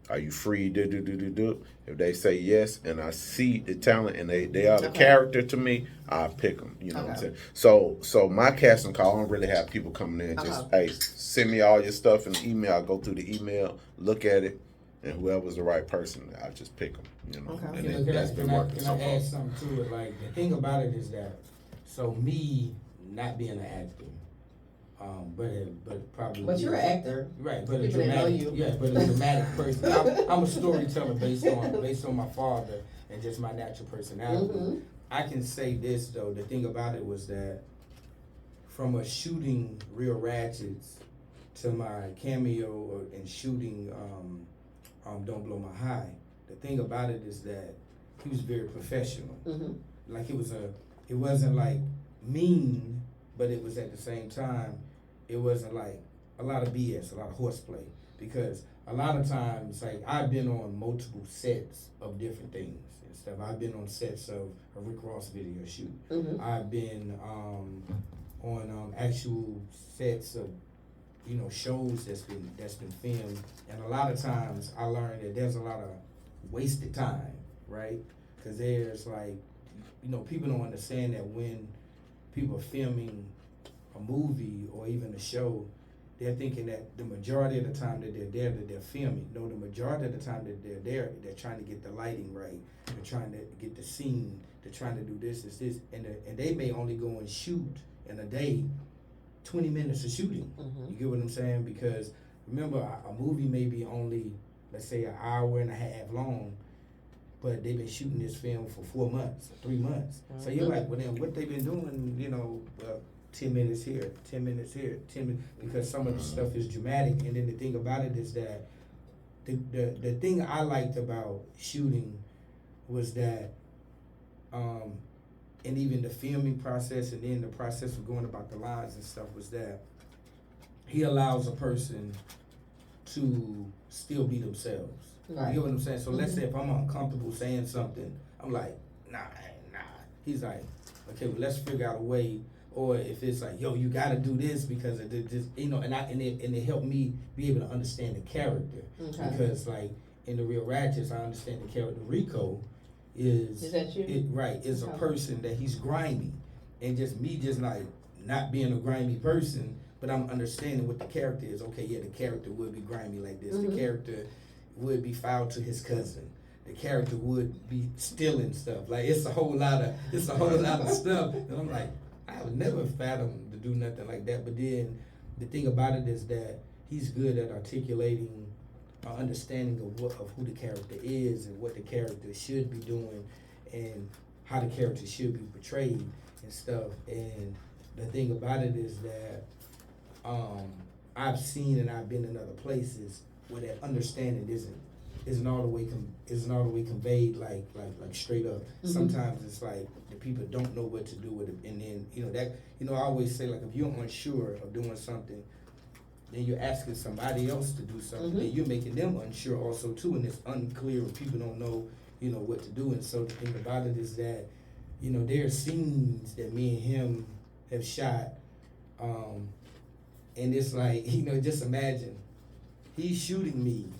S3: Are you free? Do. If they say yes, and I see the talent and they are the character to me, I pick them. You know what I'm saying? So my casting call, I don't really have people coming in. Just hey, send me all your stuff in the email. I go through the email, look at it, and whoever's the right person, I just pick them. And that's been working so
S6: Can I
S3: far.
S6: add something to it? Like the thing about it is that, so me not being an actor, but probably.
S2: But you're an actor.
S6: Right, but
S2: People that know
S6: dramatic,
S2: you.
S6: yeah, but a dramatic person. I'm a storyteller based on my father and just my natural personality. I can say this though. The thing about it was that from a shooting Real Ratchets to my cameo and shooting Don't Blow My High. The thing about it is that he was very professional. Like it wasn't like mean, but it was at the same time, it wasn't like a lot of BS, a lot of horseplay. Because a lot of times, like I've been on multiple sets of different things and stuff. I've been on sets of a Rick Ross video shoot. I've been on actual sets of shows that's been filmed, and a lot of times I learned that there's a lot of wasted time, right? Because there's like, people don't understand that when people are filming a movie or even a show, they're thinking that the majority of the time that they're there, that they're filming. No, the majority of the time that they're there, they're trying to get the lighting right. They're trying to get the scene. They're trying to do this, and they may only go and shoot in a day 20 minutes of shooting. You get what I'm saying? Because remember, a movie may be only, let's say, an hour and a half long, but they've been shooting this film for 4 months, 3 months. So you're like, well, then what they've been doing, 10 minutes here, 10 minutes here, 10 minutes, because some of the stuff is dramatic. And then the thing about it is that the thing I liked about shooting was that, and even the filming process and then the process of going about the lines and stuff was that he allows a person to still be themselves.
S2: Right.
S6: You get what I'm saying? So let's say if I'm uncomfortable saying something, I'm like, nah. He's like, okay, well, let's figure out a way. Or if it's like, yo, you gotta do this because of this, and it helped me be able to understand the character. Because like in the Real Ratchets, I understand the character Rico is
S2: that you?
S6: Is a person that he's grimy, and just like not being a grimy person, but I'm understanding what the character is. Okay, yeah, the character would be grimy like this. The character would be foul to his cousin. The character would be stealing stuff. Like it's a whole lot of stuff. And I'm like, I would never fathom to do nothing like that. But then the thing about it is that he's good at articulating an understanding of who the character is and what the character should be doing and how the character should be portrayed and stuff. And the thing about it is that I've seen and I've been in other places where that understanding isn't all the way conveyed like straight up. Sometimes it's like the people don't know what to do with it, and then I always say, like, if you're unsure of doing something, then you're asking somebody else to do something, then you're making them unsure also too, and it's unclear when people don't know what to do. And so the thing about it is that there are scenes that me and him have shot, and it's like just imagine he's shooting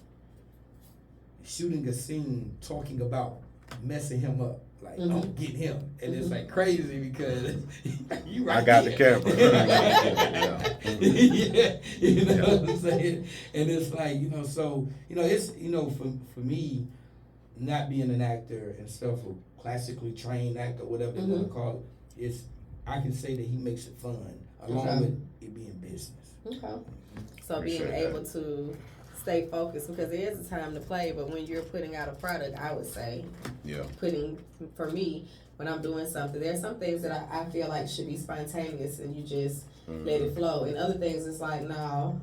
S6: a scene talking about messing him up, like don't get him, and it's like crazy because you right
S3: I got
S6: there.
S3: the camera.
S6: Yeah, you know what I'm saying, and it's like so it's for me, not being an actor and stuff, or classically trained actor, whatever they want to call it, I can say that he makes it fun along with it being business.
S4: Okay. So
S3: Appreciate
S4: being
S3: that.
S4: able to stay focused, because there is a time to play, but when you're putting out a product, I would say,
S3: Yeah.
S4: for me, when I'm doing something, there's some things that I feel like should be spontaneous and you just let it flow. And other things, it's like, no,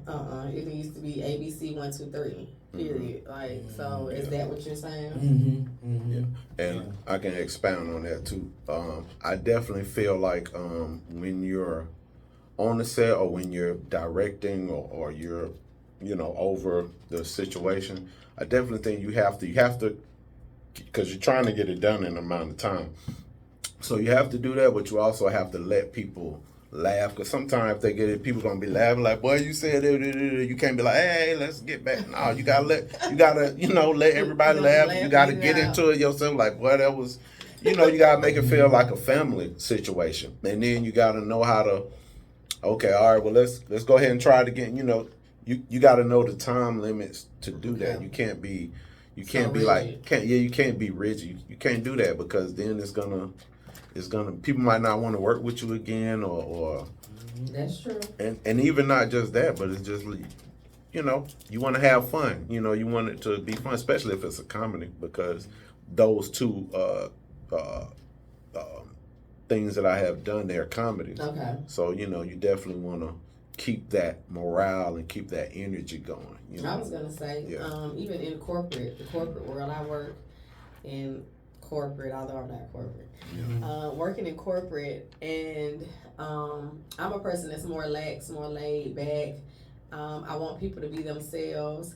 S4: it needs to be ABC 1, 2, 3, period. Like, so is that what you're saying?
S3: And I can expound on that too. I definitely feel like when you're on the set or when you're directing or you're over the situation, I definitely think you have to, because you're trying to get it done in an amount of time. So you have to do that, but you also have to let people laugh, because sometimes if they get it, people gonna be laughing like, boy, you said it. You can't be like, hey, let's get back. No, you gotta let everybody laugh. You gotta get into it yourself, like, boy, that was, you gotta make it feel like a family situation, and then you gotta know how to, okay, all right, well, let's go ahead and try it again. You got to know the time limits to do that. You can't be rigid. You can't do that, because then it's gonna people might not want to work with you again, or
S4: That's true.
S3: and even not just that, but it's just you want to have fun. You want it to be fun, especially if it's a comedy, because those two things that I have done, they're comedies.
S4: Okay.
S3: So you definitely want to keep that morale and keep that energy going.
S4: I was gonna say, even in the corporate world, I work in corporate, although I'm not corporate. Working in corporate, and I'm a person that's more lax, more laid back. I want people to be themselves.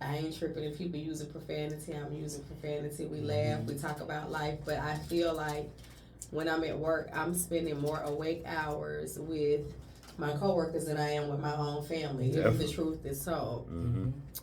S4: I ain't tripping if people using profanity. I'm using profanity. We laugh, we talk about life, but I feel like when I'm at work, I'm spending more awake hours with my coworkers than I am with my own family, if the truth is told.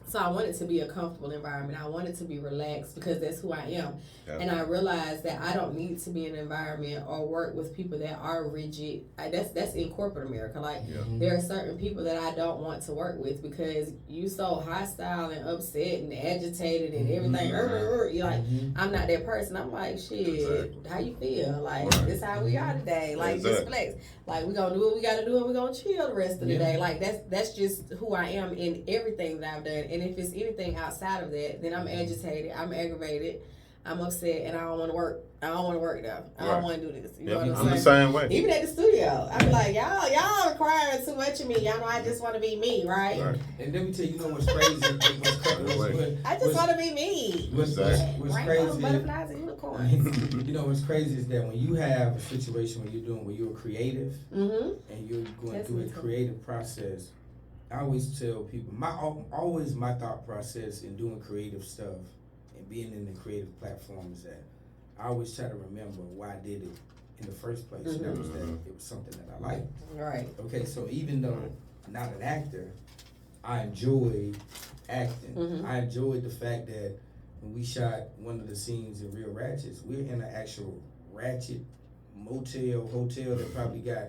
S4: So I want it to be a comfortable environment. I want it to be relaxed, because that's who I am. And I realize that I don't need to be in an environment or work with people that are rigid. That's in corporate America. Like, there are certain people that I don't want to work with, because you so hostile and upset and agitated and everything. You're like, I'm not that person. I'm like, shit, how you feel? Like, this how we are today. Like, just flex. Like, we gonna do what we gotta do, and we gonna chill the rest of the day. Like, that's just who I am in everything that I've done. And if it's anything outside of that, then I'm agitated, I'm aggravated, I'm upset, and I don't want to work. I don't want to work though. I don't want to do this. You know what I'm saying?
S3: the same way.
S4: Even at the studio, I be like, y'all requiring too much of me. Y'all know I just want to be me, right?
S6: And let me tell you, what's crazy?
S4: I just want to be me.
S6: What's
S4: Rainbows,
S6: crazy?
S4: butterflies, and unicorns.
S6: What's crazy is that when you have a situation where you're creative and you're going through a creative process, I always tell people, my thought process in doing creative stuff and being in the creative platform is that I always try to remember why I did it in the first place. And that was that it was something that I liked.
S4: Right.
S6: Okay, so even though I'm not an actor, I enjoyed acting. I enjoyed the fact that when we shot one of the scenes in Real Ratchets, we're in an actual ratchet hotel that probably got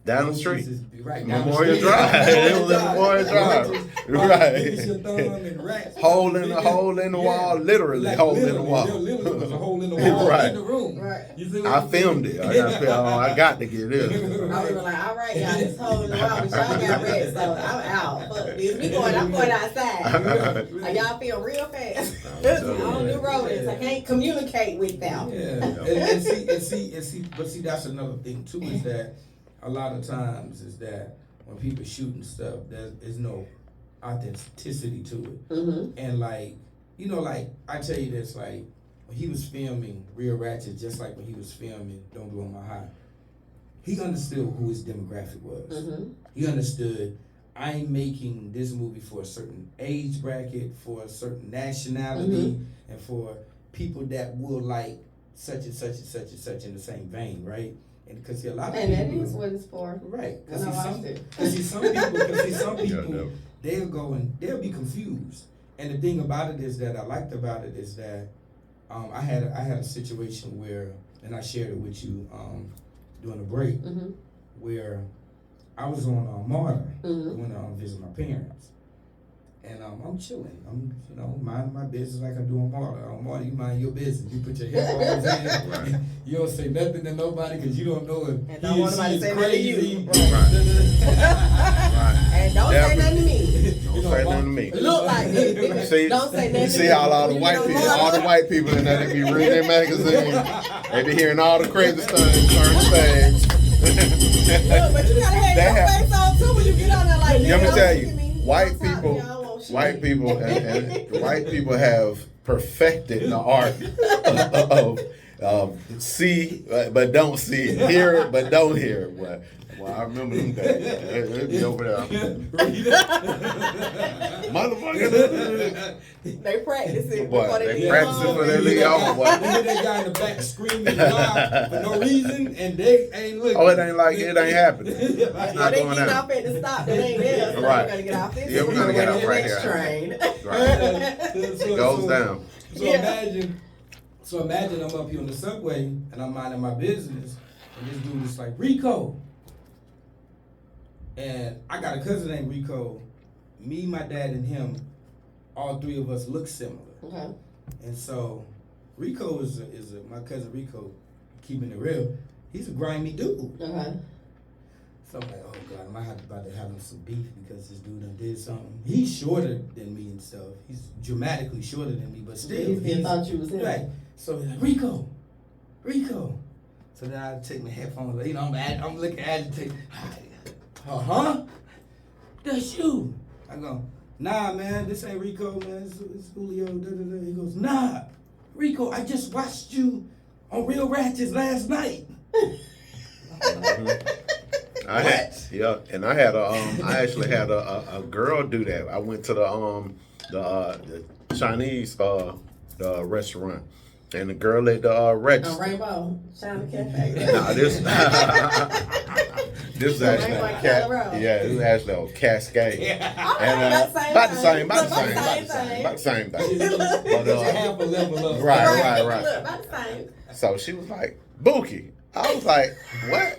S3: Down the street.
S6: Right.
S3: Memorial Drive. It was in Memorial Drive.
S6: Finish your thumb and rats.
S3: Hole in the wall, literally
S6: Like,
S3: hole in the
S6: literally,
S3: wall.
S6: there literally was a hole in the wall
S3: Right.
S6: in the room.
S2: Right.
S6: You see what
S3: I
S6: I'm
S3: filmed it. I got to get this.
S2: I was like, all right, y'all, this hole in the wall, but y'all got rats, so I'm out. Fuck this. I'm going outside. Like, y'all feel real fast. I don't do rodents. I can't communicate with them.
S6: Yeah, and see, but see, that's another thing too, is that a lot of times is that when people shooting stuff, there is no authenticity to it.
S2: Mm-hmm.
S6: And like, you know, like I tell you this, like when he was filming Real Ratchet, just like when he was filming Don't Blow My High, he understood who his demographic was.
S2: Mm-hmm.
S6: He understood, I'm making this movie for a certain age bracket, for a certain nationality, and for people that will like such and such and such and such in the same vein, right? And because see, a lot of
S2: And that
S6: people,
S2: is what it's for.
S6: right?
S2: And I watched it.
S6: Because some people,
S3: no.
S6: they'll go and they'll be confused. And the thing about it is that I liked about it is that I had a situation where, and I shared it with you during the break,
S2: Mm-hmm.
S6: where I was on Marta
S2: Mhm.
S6: when I visit my parents. And I'm chilling. I'm, minding my business like I do on Marta. On Marta, you mind your business. You put your headphones in.
S3: Right.
S6: You don't say nothing to nobody because you don't know if
S2: And
S6: he
S2: don't want
S6: or
S2: nobody
S6: she
S2: to say
S6: is
S2: nothing to
S6: crazy.
S2: you.
S3: Right.
S2: And don't say
S3: Definitely.
S2: nothing to me.
S3: Don't say nothing to me.
S2: Look like me.
S3: See,
S2: Don't say nothing
S3: you see
S2: to
S3: how
S2: me.
S3: all the
S2: You
S3: white
S2: know
S3: people,
S2: what?
S3: all the white people in there, they be reading their magazines. They be hearing all the crazy stuff in certain things.
S2: Look, but you gotta have
S3: They
S2: your
S3: have-
S2: face on too when you get on there like
S3: Let me
S2: don't
S3: tell
S2: look
S3: you,
S2: at me.
S3: white
S2: Don't talk to me,
S3: people,
S2: I won't shoot
S3: white
S2: you.
S3: people, and white people have perfected the art of see but don't see, hear but don't hear. Well, I remember them days. They be over there, motherfucker.
S2: They practice it
S3: Boy,
S2: before
S3: they
S2: they leave
S3: practice it
S2: home.
S3: for their leave home, boy.
S6: You hear that guy in the back screaming loud for no reason, and they ain't looking.
S3: Oh, it ain't like it ain't happening. It's
S2: Or
S3: not
S2: they
S3: going
S2: getting
S3: down.
S2: off at the stop that ain't there. So
S3: Right.
S2: we're gonna get off this.
S3: Yeah, we're gonna get off right
S2: next
S3: here.
S2: train.
S3: Right. It goes down.
S6: So
S2: Yeah.
S6: imagine I'm up here on the subway and I'm minding my business, and this dude is like, Rico. And I got a cousin named Rico. Me, my dad, and him, all three of us look similar.
S2: Okay.
S6: And so Rico is my cousin Rico, keeping it real. He's a grimy dude.
S2: Okay.
S6: So I'm like, oh God, am I about to have him some beef because this dude done did something? He's shorter than me and stuff. He's dramatically shorter than me, but still.
S2: You still thought you was him.
S6: Right. So he's like, Rico. So then I take my headphones, I'm looking agitated. Huh? That's you. I go, nah, man, this ain't Rico, man. It's Julio. Da, da, da. He goes, nah, Rico, I just watched you on Real Ratchets last night.
S3: I actually had a girl do that. I went to the Chinese the restaurant, and the girl at the register.
S2: Rainbow, China Cafe.
S3: Nah, this is actually
S2: Rainbow
S3: on
S2: in Colorado.
S3: this is actually on Cascade. And about the same thing. But,
S6: Just half a level up.
S3: Right.
S2: Look, about the same.
S3: So she was like, Bookie. I was like, what?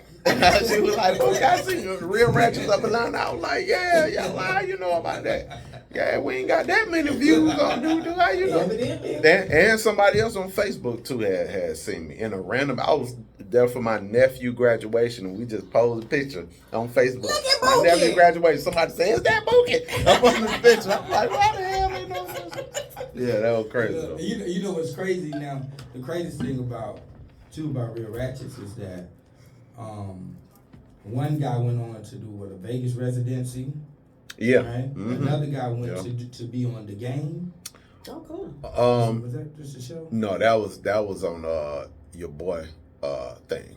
S3: She was like, Bookie, I see you Real Ratchets up and down. I was like, yeah, well, how you know about that? Yeah, we ain't got that many views on do how you know?
S2: Evidently.
S3: And somebody else on Facebook too had seen me in a random. I was there for my nephew graduation, and we just posed a picture on Facebook.
S2: Look at
S3: My
S2: Bookie.
S3: nephew graduation. Somebody said, "Is that Bookie?" Up on the picture. I'm like, "Why the hell ain't no?" Yeah, that was crazy. Though.
S6: You know what's crazy now? The craziest thing about Real Ratchets is that one guy went on to do a Vegas residency.
S3: Yeah.
S6: Right.
S3: Mhm.
S6: Another guy went
S3: Yeah.
S6: to be on The Game.
S2: Oh, cool.
S6: Was that just a show?
S3: No, that was on your boy thing,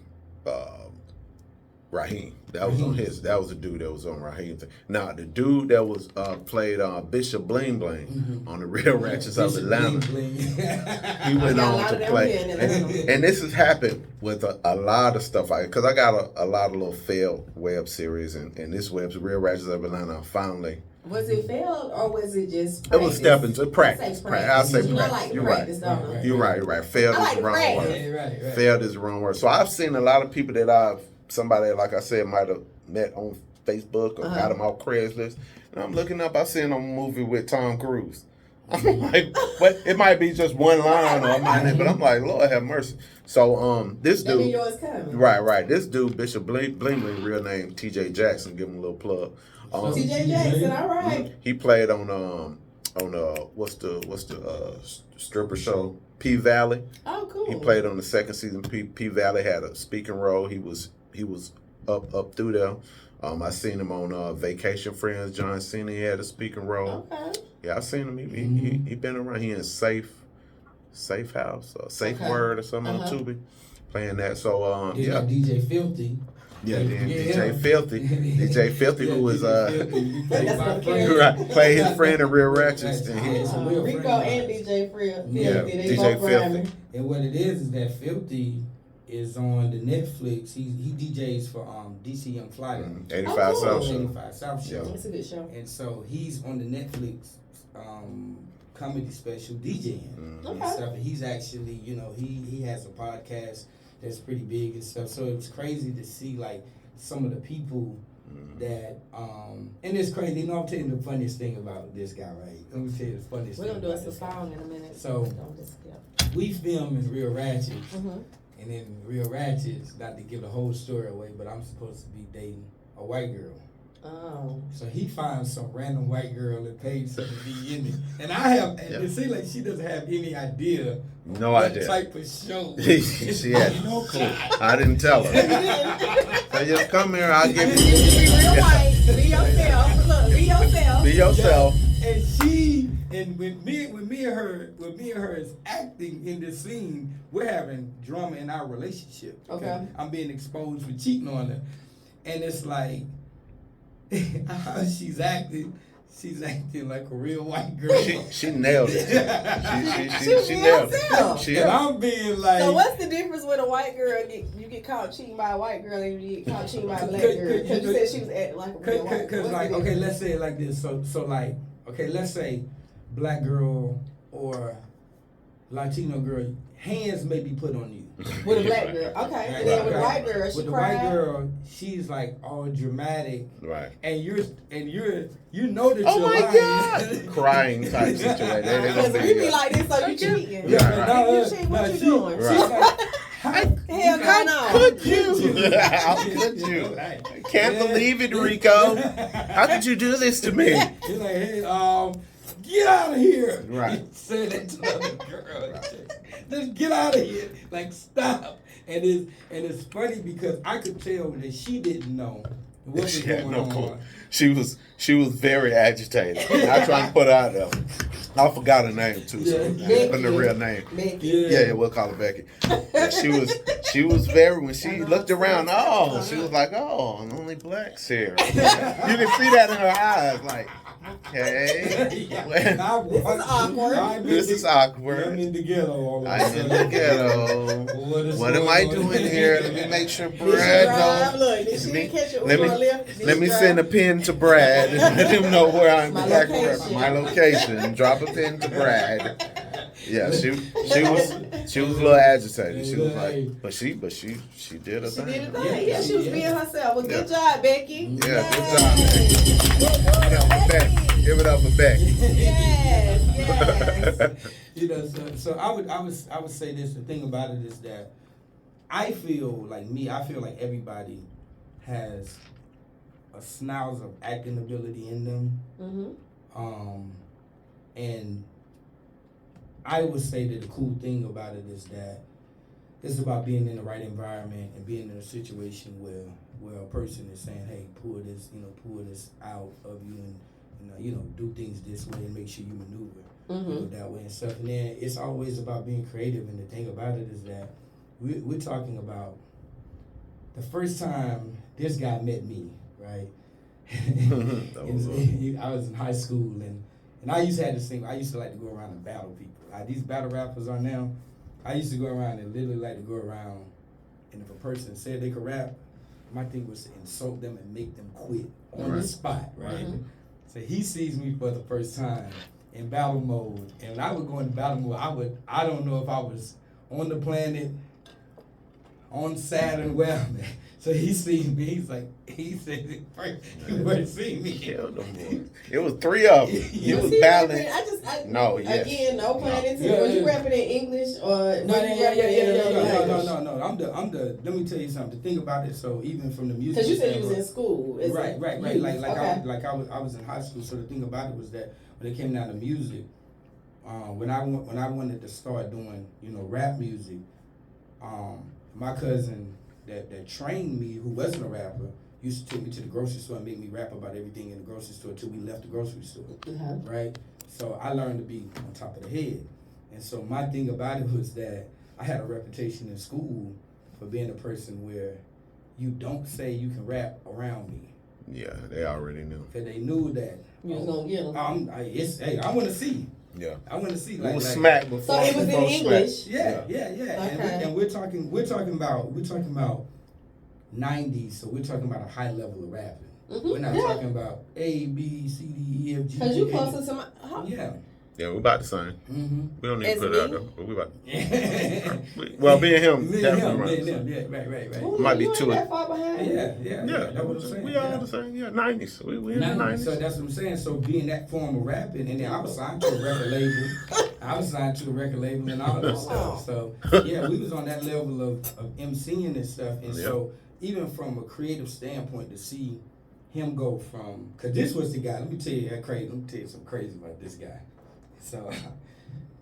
S3: Raheem. That was on his. That was the dude that was on Raheem thing. Now the dude that was played Bishop Bling Bling on the Real Ratchets of
S6: Bishop
S3: Atlanta.
S6: Bling Bling.
S3: He went
S2: Got a
S3: on
S2: lot
S3: to
S2: of them
S3: play,
S2: here in Atlanta.
S3: and this has happened with a lot of stuff. Because I got a lot of little failed web series, and this Real Ratchets of Atlanta finally.
S2: Was it failed or was it just
S3: It was step into
S2: practice?
S3: practice. I'll say
S2: You know, I
S3: practice.
S2: like
S3: You're
S2: practice,
S3: right.
S2: don't I?
S3: You're right. Failed
S2: I like
S3: is the
S2: to
S3: wrong
S2: practice.
S3: word.
S6: Right.
S3: Failed is the wrong word. So I've seen a lot of people that somebody like I said might have met on Facebook or got him off Craigslist. And I'm looking up, I seen a movie with Tom Cruise. I'm like, but it might be just one line or it might not, but I'm like, Lord have mercy. So this
S2: That mean
S3: dude,
S2: yours coming.
S3: right. This dude, Bishop Bling, real name T.J. Jackson. Give him a little plug.
S2: T.J. Jackson, all right.
S3: He played on what's the stripper show P Valley.
S2: Oh, cool.
S3: He played on the second season. P Valley had a speaking role. He was up through there. I seen him on Vacation Friends. John Cena, he had a speaking role.
S2: Okay.
S3: Yeah, I seen him. He been around. He in Safe House or Safe Word or something on Tubi, playing that. So
S6: They got DJ Filthy.
S3: Yeah, then DJ Filthy, who was
S2: That's
S3: play his friend in Real Ratchets. And he,
S2: Rico and DJ Filthy.
S3: Yeah,
S2: they
S3: DJ
S2: both
S3: Filthy.
S2: rhyming.
S6: And what it is that Filthy is on the Netflix. He DJs for DC Young Fly.
S3: 85
S2: Oh, cool.
S3: South Show.
S6: 85 South Show.
S2: It's a good show.
S6: And so he's on the Netflix comedy special DJing and
S2: Okay.
S6: stuff. And he's actually, he has a podcast that's pretty big and stuff. So it's crazy to see like some of the people that and it's crazy. I'm telling you the funniest thing about this guy, right? Let me tell you the funniest
S2: We're
S6: thing.
S2: gonna do
S6: about
S2: us a
S6: this guy.
S2: song in a minute.
S6: So-
S2: Don't just skip.
S6: We film in Real Ratchets.
S2: Mhm.
S6: And in Real Ratchets, not to give the whole story away, but I'm supposed to be dating a white girl.
S2: Oh.
S6: So he finds some random white girl and pays her to be in it. And I have, and it seems like she doesn't have any idea
S3: No
S6: what
S3: idea.
S6: type of show.
S3: She had no clue. I didn't tell her. So just come here. I'll give
S2: Be
S3: you.
S2: real white. Be yourself. Look, be yourself.
S3: Be yourself.
S6: And she, and when me and her is acting in this scene, we're having drama in our relationship.
S2: Okay.
S6: I'm being exposed for cheating on her. And it's like, how she's acting like a real white girl.
S3: She nailed it. She nailed it. She
S6: And I'm being like,
S2: So what's the difference with a white girl? You get caught cheating by a white girl and you get caught cheating by a black girl? Because you said she was acting like a real white girl.
S6: Because
S2: What's
S6: like,
S2: the
S6: okay,
S2: difference?
S6: let's say it like this. So like, okay, let's say black girl or Latino girl, hands may be put on you.
S2: With a black girl, okay. And then with a white girl, she
S6: With the
S2: cried.
S6: white girl, she's like all dramatic,
S3: Right.
S6: and you know that
S3: Oh
S6: you're
S3: my
S6: lying.
S3: God. Crying type situation. They
S2: Because
S3: gonna
S2: if you be
S3: be
S2: like this, so you cheating.
S6: Yeah,
S3: Right.
S6: no,
S2: If you cheat, what
S6: no,
S2: you
S6: she-
S2: doing?
S6: She's like, how
S2: Hell, going on.
S3: could you? How could you? Can't believe it, Rico. How could you do this to me?
S6: He's like, hey, get out of here.
S3: Right.
S6: He said that to the other girl. Just get out of here. Like, stop. And it's funny because I could tell that she didn't know what was
S3: She had
S6: going
S3: no
S6: on.
S3: clue. She was very agitated. I tried to put her out there. I forgot her name too, so
S6: Yeah.
S3: put the real name.
S2: Becky.
S3: Yeah, we'll call her Becky. And she was very, when she looked around, she was like, oh, only blacks here. You can see that in her eyes, like, okay. This is awkward.
S6: I'm in the ghetto all of a
S3: I'm in
S6: sudden.
S3: the ghetto.
S6: What
S3: What am I doing here? Let me make sure Brad
S2: Drive,
S3: knows.
S2: look, did she didn't catch it
S3: Let
S2: Uber
S3: me
S2: left?
S3: let me send a pin to Brad and let him know where I'm
S2: My
S3: exactly
S2: location.
S3: my location. Drop a pin to Brad. Yeah, she was a little agitated. She was like, but she did her
S2: She
S3: thing.
S2: did it thing. Yeah, she was being herself. Well, good
S3: Yeah.
S2: job, Becky.
S3: Yeah, good job, Becky. Give it up for Becky.
S2: Yes.
S6: So I would say this. The thing about it is that I feel like everybody has a snouse of acting ability in them.
S2: Mm-hmm.
S6: And I would say that the cool thing about it is that it's about being in the right environment and being in a situation where a person is saying, hey, pull this out of you and do things this way and make sure you maneuver that way and stuff. And then it's always about being creative. And the thing about it is that we're talking about the first time this guy met me, right? I was in high school and I used to have this thing. I used to like to go around and battle people. Like these battle rappers are now. I used to go around and literally like to go around, and if a person said they could rap, my thing was to insult them and make them quit on the spot, right? So he sees me for the first time in battle mode, and when I would go into battle mode, I don't know if I was on the planet, on Saturn, well, so he seen me. He's like, he said, you wouldn't see me.
S3: Killed them boys. It was 3 of them. He was
S2: he
S3: battling.
S2: rapping?
S3: No, yes.
S2: Again, no pun intended.
S6: Yeah,
S2: Was you
S6: yeah.
S2: rapping in English or
S6: No,
S2: was you rapping in another language?
S6: No. I'm the. Let me tell you something. Think about it. So even from the music.
S2: Because you said you was in school. as a
S6: Right.
S2: youth.
S6: Like I was in high school. So the thing about it was that when it came down to music, when I wanted to start doing rap music, my cousin that trained me, who wasn't a rapper, used to take me to the grocery store and make me rap about everything in the grocery store till we left the grocery store. Right. So I learned to be on top of the head, and so my thing about it was that I had a reputation in school for being a person where you don't say you can rap around me.
S3: Yeah, they already knew.
S6: Cause they knew that.
S2: You was gonna get them.
S6: I want to see.
S3: Yeah.
S6: I want to see.
S3: It
S6: Like,
S3: was smack before.
S2: So it was in
S3: before
S2: English?
S3: Smack.
S6: Yeah.
S2: Okay.
S6: And we're talking about 90s. So we're talking about a high level of rapping. We're not talking about A, B, C, D, E, F, G.
S2: Because you
S6: H.
S2: closer to my.
S6: Yeah.
S3: Yeah, we're about the same.
S6: Mm-hmm.
S3: We don't need
S2: As
S3: to put it out
S2: me?
S3: there, but we about. Well, me and him, definitely right.
S6: Yeah, right.
S2: Ooh,
S3: Might be
S2: you ain't
S3: two.
S2: that far behind.
S6: Yeah,
S3: Yeah,
S6: that's what I'm saying.
S3: we all the same. Yeah, 90s. We in the
S6: 90s.
S3: 90s.
S6: So that's what I'm saying. So being that form of rapping, and then I was signed to a record label. And all that stuff. So yeah, we was on that level of MCing and stuff. And so even from a creative standpoint, to see him go from, cause this was the guy. Let me tell you something crazy about this guy. So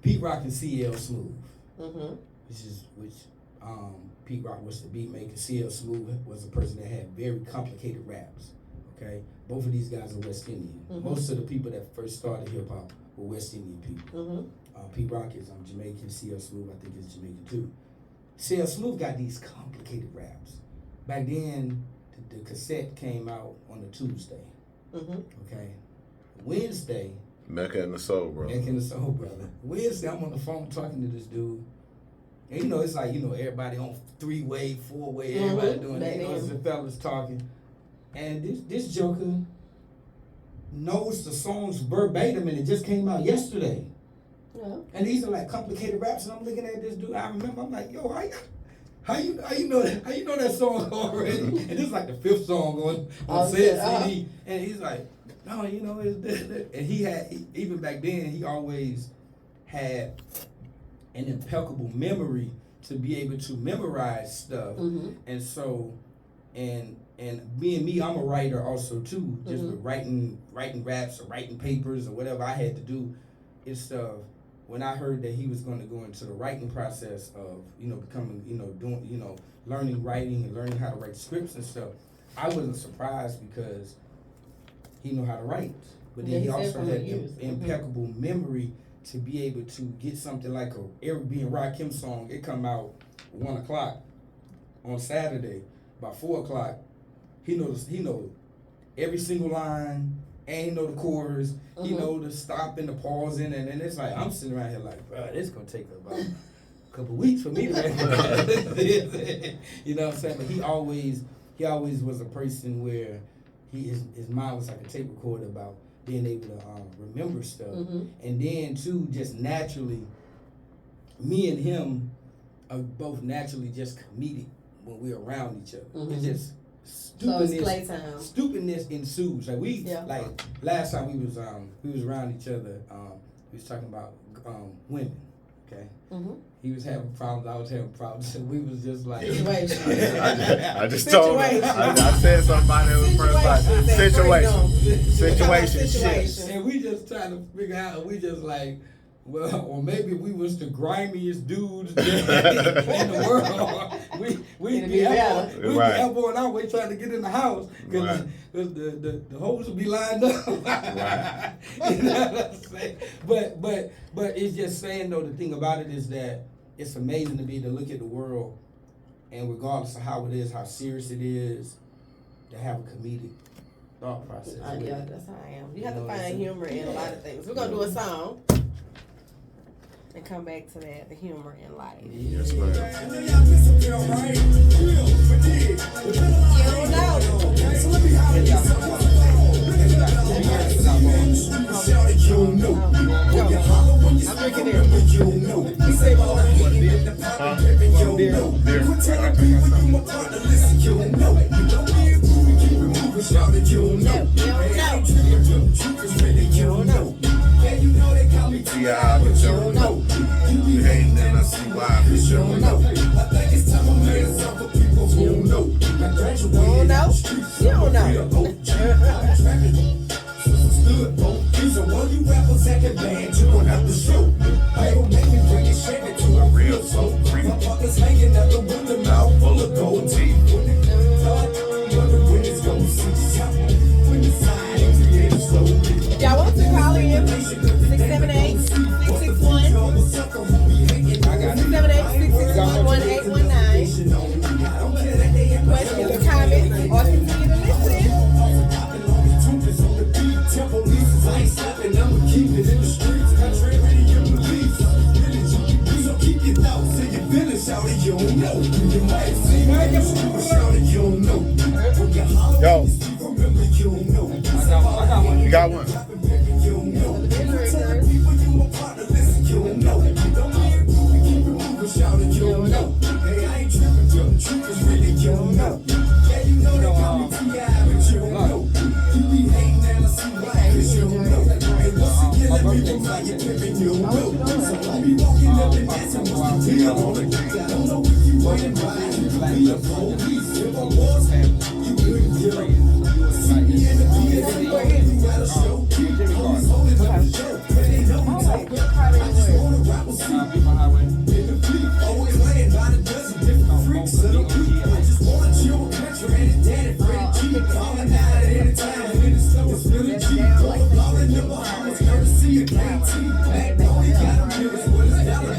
S6: Pete Rock and CL Smooth, which Pete Rock was the beat maker. CL Smooth was a person that had very complicated raps. Okay, both of these guys are West Indian. Most of the people that first started hip hop were West Indian people. Pete Rock is Jamaican. CL Smooth, I think, is Jamaican too. CL Smooth got these complicated raps. Back then, the cassette came out on a Tuesday. Okay, Wednesday.
S3: Mecca and the Soul Brother.
S6: Mecca and the Soul Brother. Wednesday, I'm on the phone talking to this dude. And it's like, everybody on 3-way, 4-way, everybody doing that. It's the fellas talking. And this joker knows the songs verbatim, and it just came out yesterday.
S2: Yeah.
S6: And these are like complicated raps, and I'm looking at this dude. I remember, I'm like, yo, how you know that song already? And this is like the 5th song on said CD. And he's like, no, it's this. And he had, even back then, he always had an impeccable memory to be able to memorize stuff. And so, and being me, I'm a writer also too. Just with writing raps or writing papers or whatever I had to do. It's when I heard that he was going to go into the writing process of becoming doing learning writing and learning how to write scripts and stuff, I wasn't surprised because he knew how to write, but then he also had impeccable memory to be able to get something like a Eric B. and Rakim song. It come out 1 o'clock on Saturday. By 4 o'clock, he know every single line, and he know the chorus. He know the stop and the pause in, and it's like I'm sitting around here like, bro, this gonna take about a couple weeks for me to you know what I'm saying? But he always was a person where his mind was like a tape recorder about being able to remember stuff. And then too, just naturally, me and him are both naturally just comedic when we're around each other. It's just stupidness ensues. Like like last time we was around each other, we was talking about women. Okay. He was having problems, I was having problems, and we was just like
S3: I just told him. I said somebody was first situation shit.
S6: And we just trying to figure out, we just like, well, or maybe we was the grimiest dudes in the world. We'd be elbowing our way trying to get in the house because the hoes would be lined up. You know what I'm saying? But it's just saying though, the thing about it is that it's amazing to be able to look at the world, and regardless of how it is, how serious it is, to have a comedic thought process.
S2: Yeah, that's how I am. You have to find humor in a lot of things. We're gonna do a song and come back to that, the humor in life.
S3: Yes, ma'am.
S2: I'm drinking it.
S6: want beer?
S3: Beer.
S5: You don't know it. You don't hear it. Keep it moving, shout it. You don't know. I ain't tripping, the truth is really you don't know. Yeah, you know they call me
S3: T.I., but you don't know.
S5: You hating and I see why, but you don't know. I think it's time I made a song for people who don't know. I graduated
S2: Don't know? You don't know.
S5: Stood on he's a one you rappers that can band, you gon' have to show. I don't make me bring it straight into a real soul. My pockets hanging out the window, mouth full of gold teeth. Wonder when it's gonna cease. When the sign and creative slow.
S2: If y'all want to call in, 678-661. 678-661-1819. Questions or comments, or continue to listen.
S5: I ain't stopping, I'ma keep it in the streets. Contrary to your beliefs. So keep your thoughts and your feelings out of you don't know. You might have seen it, shout it, you don't know. When you holler,
S3: Yo.
S5: remember you don't know.
S6: I got one.
S3: You got one.
S5: You don't know. Telling people you my partner, listen, you don't know. Don't hear it, keep it moving, shout it, you don't know. Hey, I ain't tripping, the truth is really you don't know. Yeah, you know they call me T.I., but you don't know. You be hating and I see why, cause you don't know. And once again, let me remind you, pimpin', you don't know. So I be walking up and dancing, what's the deal on it? I don't know if you running by, you could be a police. If I was, you couldn't get up. See me in the PSC, you got a show. Always holding up the show, but they know me tight. I just wanna rap with you. In the fleet, always laying by the dozen different freaks. So don't keep, I just wanna chill with Metro and his daddy, Freddie G. Calling out at any time, when it's slow, it's really cheap. All in the Bahamas, courtesy of KT. Back though, he got a million, well, it's dollar.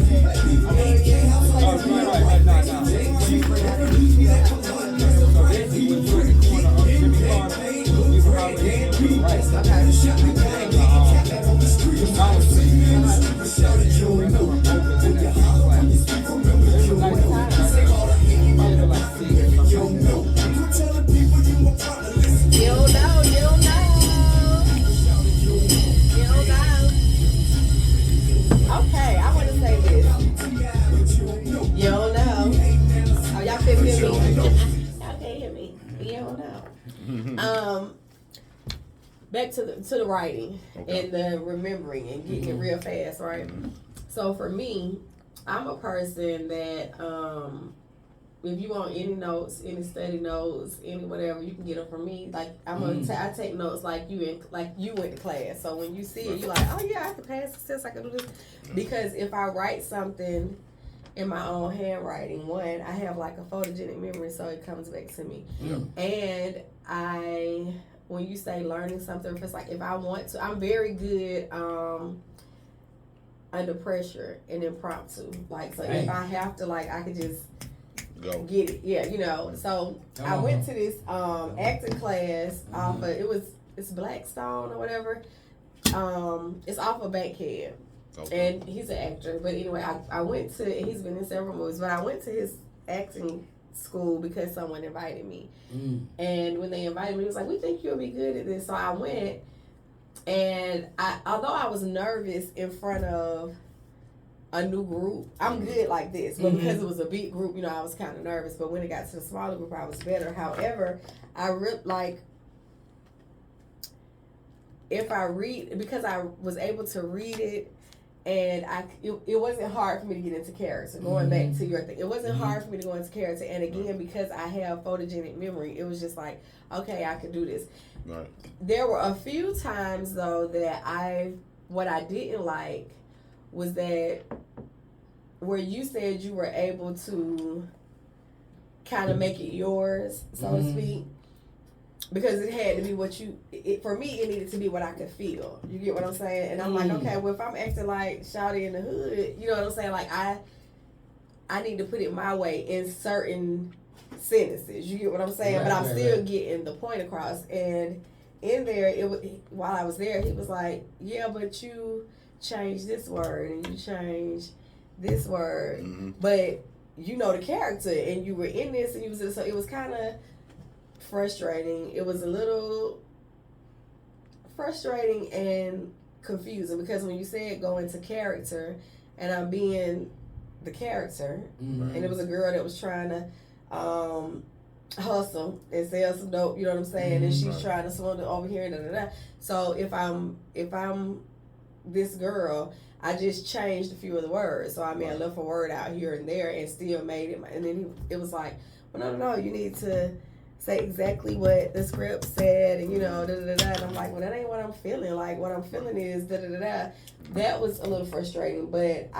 S5: AK house like a real white man. JG, never leave me that for one. So basically, when you're in the corner of Jimmy Carter, you probably ain't me. Okay. Shot me bang, cat back on the street. I was sitting in the street, shouting, you don't know. When you holler, when you speak, remember you don't know. Say all the hate, you don't know. Quit telling people you my partner, listen.
S2: You don't know, you don't know. You don't know. Okay, I want to say this. You don't know. Oh, y'all can't hear me. Y'all can't hear me. You don't know. Back to the writing and the remembering and getting it real fast, right? So for me, I'm a person that if you want any notes, any study notes, any whatever, you can get them from me. Like I take notes like you went to class. So when you see it, you're like, oh yeah, I can pass this test, I can do this. Because if I write something in my own handwriting, one, I have like a photogenic memory, so it comes back to me. And when you say learning something, if it's like if I want to, I'm very good under pressure and impromptu. Like so, if I have to, like I could just
S3: Go.
S2: get it. Yeah, you know. So I went to this acting class off of it's Blackstone or whatever. It's off of Bankhead.
S3: Okay.
S2: And he's an actor. But anyway, I went to, he's been in several movies, but I went to his acting school because someone invited me. And when they invited me, it was like, we think you'll be good at this. So I went, and although I was nervous in front of a new group, I'm good like this. But because it was a big group, you know, I was kind of nervous. But when it got to the smaller group, I was better. However, if I read, because I was able to read it, and it wasn't hard for me to get into character. Going back to your thing, it wasn't hard for me to go into character. And again, because I have photogenic memory, it was just like, okay, I could do this.
S3: Right.
S2: There were a few times though that what I didn't like was that where you said you were able to kind of make it yours, so to speak. Because it had to be what for me, it needed to be what I could feel. You get what I'm saying? And I'm like, okay, well, if I'm acting like Shawty in the hood, you know what I'm saying? Like, I need to put it my way in certain sentences. You get what I'm saying? But I'm still getting the point across. And in there, while I was there, he was like, yeah, but you changed this word and you changed this word. But you know the character and you were in this and you was in, so it was kind of frustrating. It was a little frustrating and confusing because when you said go into character and I'm being the character,
S6: Mhm.
S2: and it was a girl that was trying to hustle and sell some dope. You know what I'm saying? And she's trying to swindle over here. Da, da, da. So if I'm this girl, I just changed a few of the words. So I mean, I left a word out here and there, and still made it. And then it was like, well, no, you need to say exactly what the script said, and da da da da. And I'm like, well, that ain't what I'm feeling. Like, what I'm feeling is da da da da. That was a little frustrating, but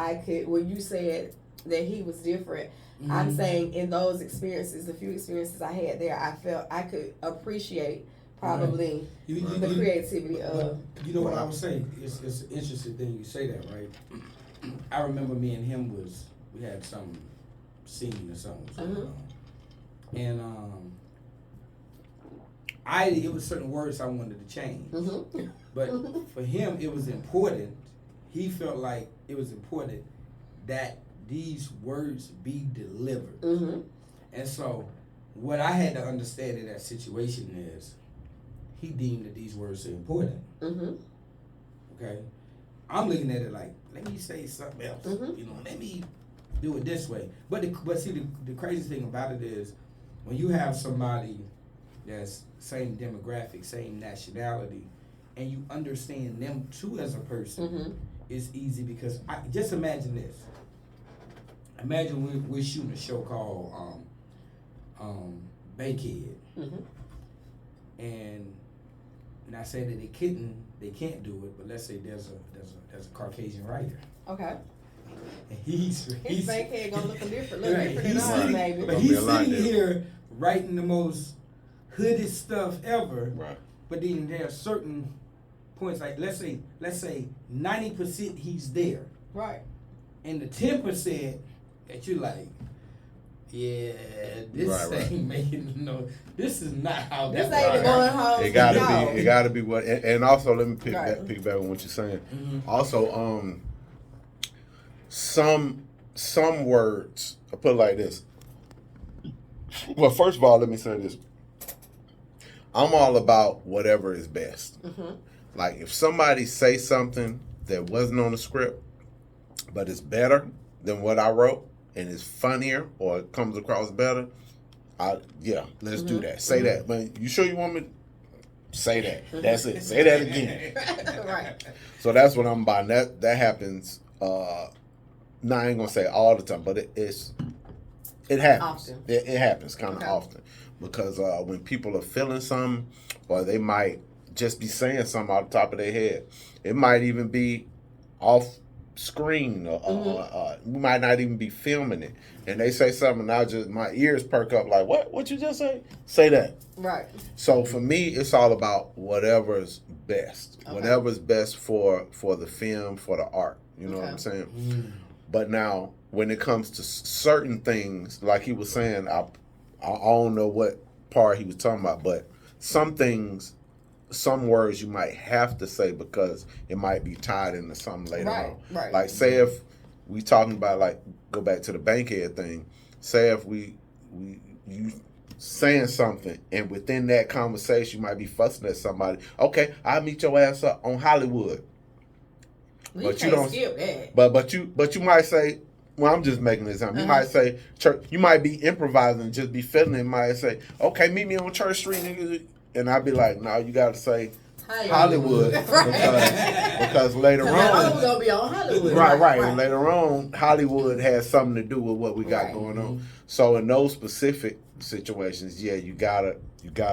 S2: when you said that he was different, I'm saying in those experiences, the few experiences I had there, I felt I could appreciate probably the creativity of.
S6: You know what I was saying? It's an interesting thing you say that, right? I remember me and him we had some scene or something. And it was certain words I wanted to change. But for him, it was important. He felt like it was important that these words be delivered. And so what I had to understand in that situation is he deemed that these words are important. Okay? I'm looking at it like, let me say something else. Let me do it this way. But see, the crazy thing about it is when you have somebody that's same demographic, same nationality, and you understand them too as a person, it's easy because just imagine this. Imagine we're shooting a show called Bankhead, and I say that they can't do it, but let's say there's a Caucasian writer.
S2: Okay.
S6: And his
S2: Bankhead gonna look different
S6: right,
S2: than ours, baby.
S6: But he's sitting here writing the most hooded stuff ever.
S3: Right.
S6: But then there are certain points, like let's say 90% he's there.
S2: Right.
S6: And the 10% that you're like, yeah, this ain't making this is not how
S2: this
S6: that
S2: ain't going home.
S3: It gotta be what, and also let me pick back on what you're saying. Also, some words, I put it like this. Well, first of all, let me say this. I'm all about whatever is best. Like if somebody say something that wasn't on the script, but it's better than what I wrote, and it's funnier or it comes across better, let's do that. Say that. But you sure you want me to say that? That's it. Say that again.
S2: Right.
S3: So that's what I'm about. That happens. I ain't gonna say all the time, but it happens.
S2: Often.
S3: It happens kind of often because when people are feeling something, or they might just be saying something out the top of their head, it might even be off screen, or we might not even be filming it, and they say something, and my ears perk up like, what you just say that.
S2: Right.
S3: So for me, it's all about whatever's best, whatever's best for the film, for the art. You know what I'm saying? But now, when it comes to certain things, like he was saying, I don't know what part he was talking about, but some things, some words you might have to say because it might be tied into something later on.
S2: Right.
S3: Like say if we talking about, like, go back to the Bankhead thing, say if you saying something and within that conversation you might be fussing at somebody, okay, I'll meet your ass up on Hollywood.
S2: But you don't skip that.
S3: But you might say, well, I'm just making this up. You might say church. You might be improvising and just be feeling it. You might say, okay, meet me on Church Street, nigga. And I'd be like, no, you got to say Hollywood because later on,
S2: Hollywood gonna be on Hollywood.
S3: Right. And later on, Hollywood has something to do with what we got going on. So in those specific situations, you gotta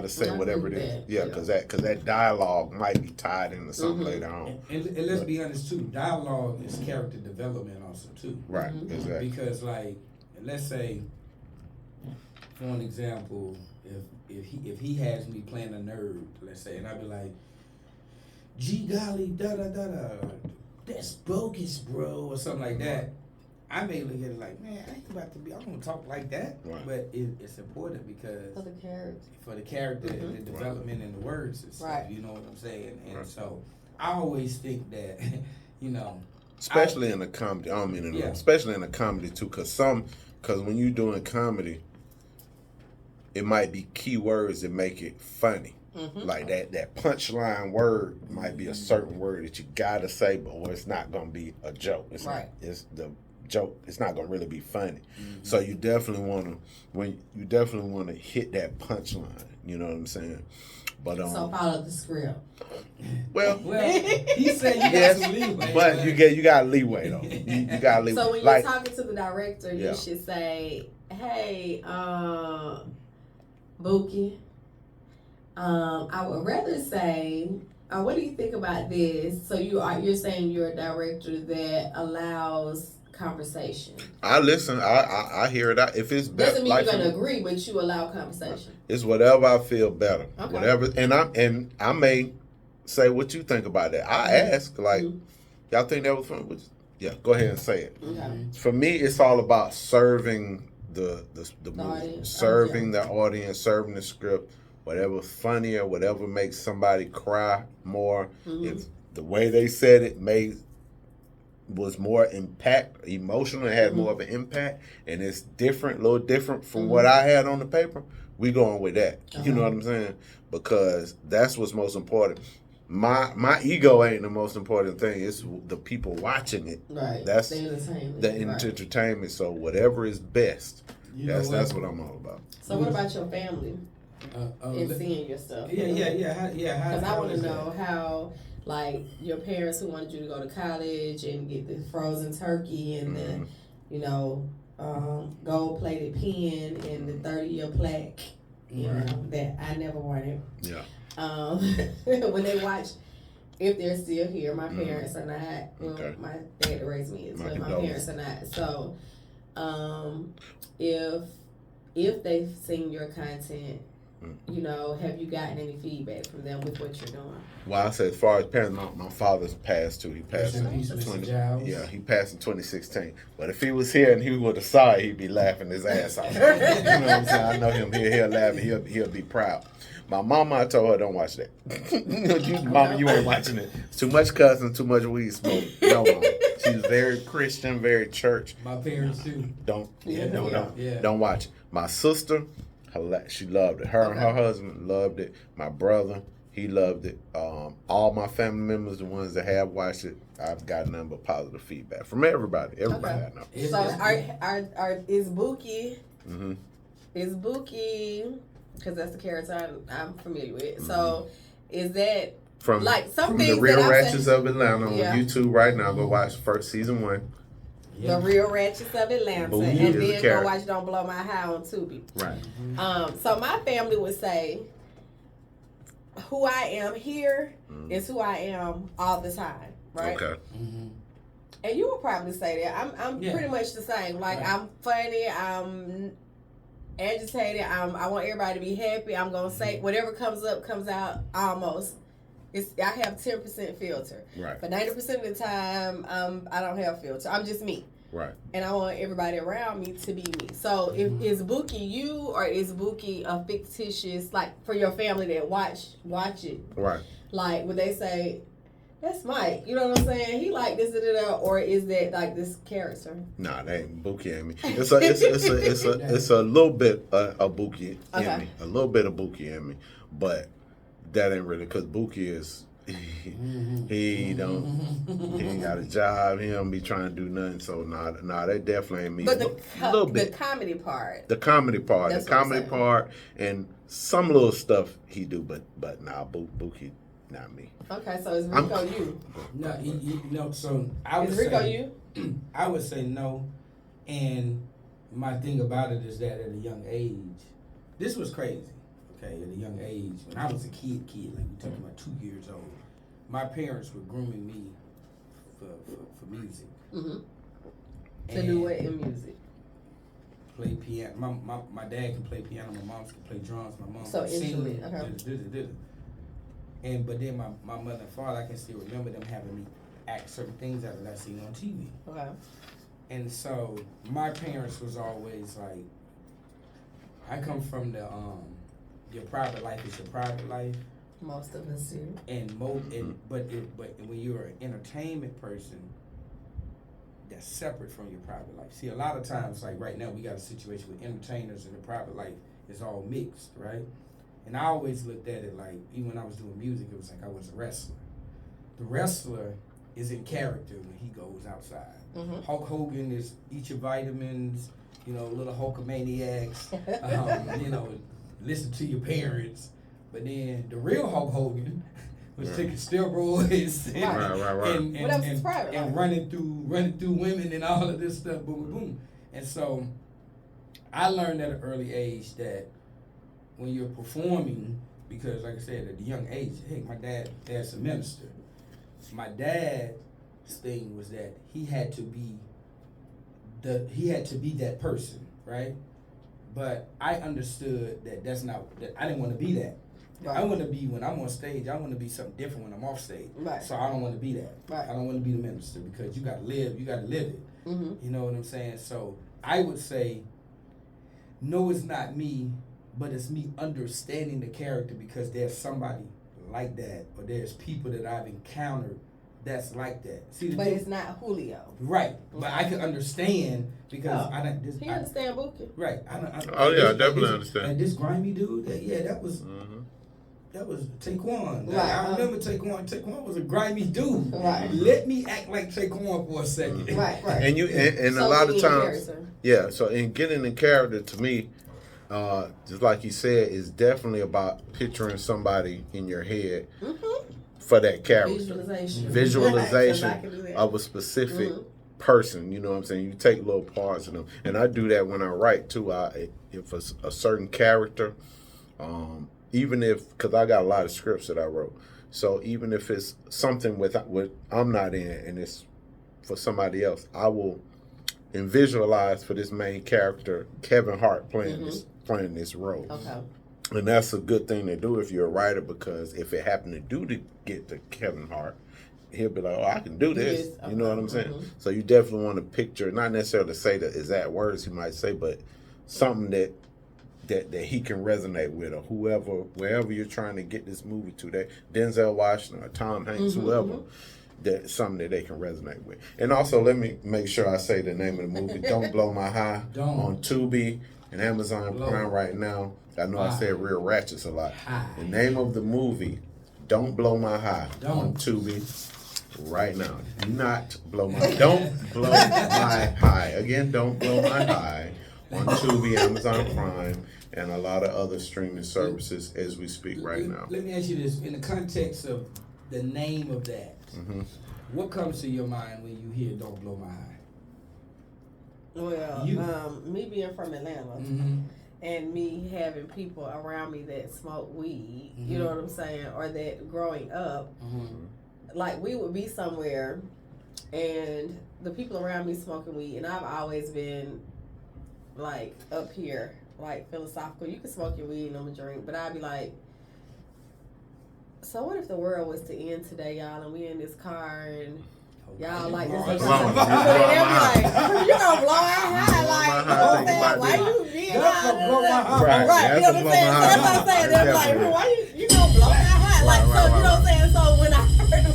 S3: say whatever it is. Yeah, because that dialogue might be tied into something later on.
S6: And let's be honest too, dialogue is character development also too.
S3: Right. Exactly.
S6: Because like, let's say, for an example, if he has me playing a nerd, let's say, and I'd be like, gee golly, da da da da, that's bogus, bro, or something like that. I may look at it like, man, I ain't about to be, I don't talk like that. Right. But it's important because for the character and the development and the words and stuff, you know what I'm saying? And so I always think that,
S3: especially in a comedy, I don't mean especially in a comedy too, because when you're doing comedy, it might be key words that make it funny. Like that punchline word might be a certain word that you gotta say, but it's not gonna be a joke. It's not, it's joke. It's not gonna really be funny. So you definitely wanna hit that punchline. You know what I'm saying? But
S4: So follow the script.
S3: well,
S6: He said you got
S3: yes,
S6: some leeway.
S3: but you got leeway though. You got leeway.
S4: So when you're
S3: like,
S4: talking to the director,
S3: Yeah.
S4: you should say, "Hey, Buki, I would rather say, what do you think about this?" So you're saying you're a director that allows conversation.
S3: I listen. I hear it out. If it's better,
S4: Doesn't mean
S3: like
S4: you're gonna agree, but you allow conversation.
S3: it's whatever I feel better.
S4: Okay.
S3: Whatever, and I may say what you think about that. I ask like, y'all think that was fun? Yeah, go ahead and say it.
S4: Okay.
S3: For me, it's all about serving the movie,
S4: audience.
S3: serving the audience, serving the script. Whatever's funnier, whatever makes somebody cry more. If the way they said it was more emotional, it had more of an impact, and it's different, a little different from what I had on the paper, we going with that. You know what I'm saying? Because that's what's most important. My ego ain't the most important thing. It's the people watching it.
S4: Right.
S3: That's
S4: the entertainment.
S3: the
S4: Right.
S3: entertainment. So whatever is best,
S6: You know
S3: that's what I'm all about.
S4: So what about your family and
S6: Yeah,
S4: seeing your stuff?
S6: yeah.
S4: Because I
S6: how
S4: want to
S6: is
S4: know
S6: that?
S4: how, like, your parents who wanted you to go to college and get the frozen turkey and the, you know, gold-plated pen and the 30-year plaque, you know, that I never wanted.
S3: Yeah.
S4: When they watch, if they're still here, my parents are not. Well,
S3: Okay.
S4: my dad that raised me is,
S3: My
S4: but my
S3: condolences.
S4: parents are not. So, if they've seen your content, you know, have you gotten any feedback from them with what you're doing?
S3: Well, I said as far as parents, my father's passed too. He passed
S6: Rest in
S3: in
S6: peace, Mr.
S3: 20.
S6: Giles.
S3: Yeah, he passed in 2016. But if he was here and he would have saw it, he'd be laughing his ass off. You know what I'm saying? I know him. He'll laugh. And he'll be proud. My mama, I told her, don't watch that. Mama, you ain't watching it. It's too much cussing, too much weed smoke. No, mama. She's very Christian, very church.
S6: My parents too.
S3: Don't
S6: Yeah.
S3: don't watch it. My sister, she loved it. Her and her husband loved it. My brother, he loved it. All my family members, the ones that have watched it, I've gotten nothing but positive feedback from everybody. Everybody I know.
S6: It's-
S4: So,
S6: it's-
S4: is Buki?
S3: Mm-hmm.
S4: Is Buki? Because that's the character I'm familiar with. So, is that
S3: From
S4: like some
S3: from
S4: things
S3: the Real
S4: that I'm
S3: Ratchets
S4: saying-
S3: of Atlanta on
S4: Yeah.
S3: YouTube right now. Go watch first season 1.
S4: The Real Ratchets of Atlanta,
S3: Bougie
S4: and
S3: is a
S4: then go
S3: character.
S4: watch Don't Blow My High on Tubi.
S3: Right.
S4: So my family would say, who I am here is who I am all the time, right?
S3: Okay.
S4: And you would probably say that. I'm
S6: Yeah.
S4: pretty much the same. Like,
S6: Right.
S4: I'm funny, I'm agitated, I want everybody to be happy. I'm gonna say whatever comes up comes out almost. I have 10% filter.
S3: Right.
S4: But 90% of the time, I don't have filter. I'm just me.
S3: Right.
S4: And I want everybody around me to be me. So is Buki you, or is Buki a fictitious, like, for your family that watch it?
S3: Right.
S4: Like, would they say, that's Mike, you know what I'm saying? He like this, or is that like this character?
S3: Nah, that ain't Buki in me. It's a little bit of Buki in me. A little bit of Buki in me, but that ain't really because Buki is he ain't got a job. He don't be trying to do nothing. So nah, that definitely ain't me.
S4: But
S3: a little bit.
S4: the comedy part.
S3: The comedy part,
S4: That's
S3: the
S4: what I'm
S3: comedy
S4: saying.
S3: part, and some little stuff he do, but nah, Buki, not me.
S4: Okay, so is Rico you?
S6: No, you know. So I would
S4: Is Rico
S6: say
S4: you?
S6: I would say no, and my thing about it is that at a young age, this was crazy. Okay, at a young age, when I was a kid, like we talking about 2 years old, my parents were grooming me for music.
S4: Mm-hmm. To
S6: And
S4: do what in music?
S6: play piano. My dad can play piano. My mom can play drums. My mom
S4: So
S6: can sing.
S4: instrument, okay.
S6: But then my mother and father, I can still remember them having me act certain things out that I seen on TV.
S4: Okay.
S6: And so my parents was always like, I come from the your private life is your private life,
S4: Most of us do.
S6: but when you're an entertainment person, that's separate from your private life. See, a lot of times, like right now, we got a situation with entertainers and the private life is all mixed, right? And I always looked at it like, even when I was doing music, it was like I was a wrestler. The wrestler is in character when he goes outside.
S2: Mhm.
S6: Hulk Hogan is eat your vitamins, you know, little Hulkamaniacs, you know, listen to your parents. But then the real Hulk Hogan was taking steroids and,
S3: Right.
S6: and,
S2: What else is
S6: and,
S2: private
S6: and
S2: life?
S6: running through women and all of this stuff, boom, boom, boom. And so I learned at an early age that when you're performing, because like I said, at the young age, hey, my dad's a minister. My dad's thing was that he had to be that person, right? But I understood that I didn't want to be that.
S2: Right.
S6: I want to be, when I'm on stage, I want to be something different when I'm off stage.
S2: Right.
S6: So I don't want to be that.
S2: Right.
S6: I don't want to be the minister, because you got to live it.
S2: Mhm.
S6: You know what I'm saying? So I would say, no, it's not me, but it's me understanding the character, because there's somebody like that, or there's people that I've encountered that's like that. See,
S2: But it's not Julio.
S6: right. But I can understand, because
S2: Oh.
S6: I don't.
S2: He understand Buki.
S6: Right.
S3: Oh, yeah, I definitely
S6: this,
S3: understand.
S6: And this grimy dude, that was
S3: Mhm.
S6: Taquan. Like,
S2: Right.
S6: I remember Taquan. Taquan was a grimy dude.
S2: Right.
S6: Let me act like Taquan for a second.
S2: Right.
S3: And you and
S2: So
S3: a lot
S2: we
S3: of
S2: need
S3: times,
S2: character.
S3: yeah. So in getting in character, to me, just like you said, is definitely about picturing somebody in your head for that character.
S2: Visualization.
S3: Visualization
S2: I can do that.
S3: of a specific person. You know what I'm saying? You take little parts of them, and I do that when I write too. If a certain character, even if, because I got a lot of scripts that I wrote, so even if it's something with I'm not in and it's for somebody else, I will visualize for this main character Kevin Hart playing this role.
S2: Okay.
S3: And that's a good thing to do if you're a writer, because if it happened to get to Kevin Hart, he'll be like, oh, I can do this.
S2: Yes,
S3: You know what I'm saying? So you definitely want to picture, not necessarily say the exact words he might say, but something that he can resonate with, or wherever you're trying to get this movie to, that Denzel Washington or Tom Hanks, whoever, that's something that they can resonate with. And also, let me make sure I say the name of the movie, Don't Blow My High,
S6: Don't.
S3: on Tubi and Amazon
S6: Blow.
S3: Prime right now. I know I
S6: High.
S3: said Real Ratchets a lot.
S6: High.
S3: The name of the movie, Don't Blow My High, on
S6: Don't.
S3: Tubi right now. Do not blow my, don't blow my high. Again, Don't Blow My High on Tubi, Amazon Prime, and a lot of other streaming services as we speak right now.
S6: Let me ask you this: in the context of the name of that, what comes to your mind when you hear "Don't Blow My High"?
S2: Well,
S6: You.
S2: me being from Atlanta
S6: Mm-hmm.
S2: and me having people around me that smoke weed, you know what I'm saying, or that growing up, like we would be somewhere and the people around me smoking weed, and I've always been like up here, like philosophical. You can smoke your weed and I'm a drink, but I'd be like, so what if the world was to end today, y'all, and we in this car and y'all like this?
S6: Blow
S2: So
S6: my
S2: they'll be like, you gonna blow our high, like,
S3: Blow my high,
S2: you know what I'm
S3: think
S2: saying?
S3: about
S2: Why
S3: that.
S2: you being
S6: That's
S2: high?
S6: gonna blow my high.
S3: Right.
S2: Right, you know what I'm saying? So that's what I'm saying. They're like,
S3: Definitely.
S2: well, why you gonna blow our high? Like,
S3: Right,
S2: so
S3: right,
S2: you know what I'm
S3: right.
S2: saying? So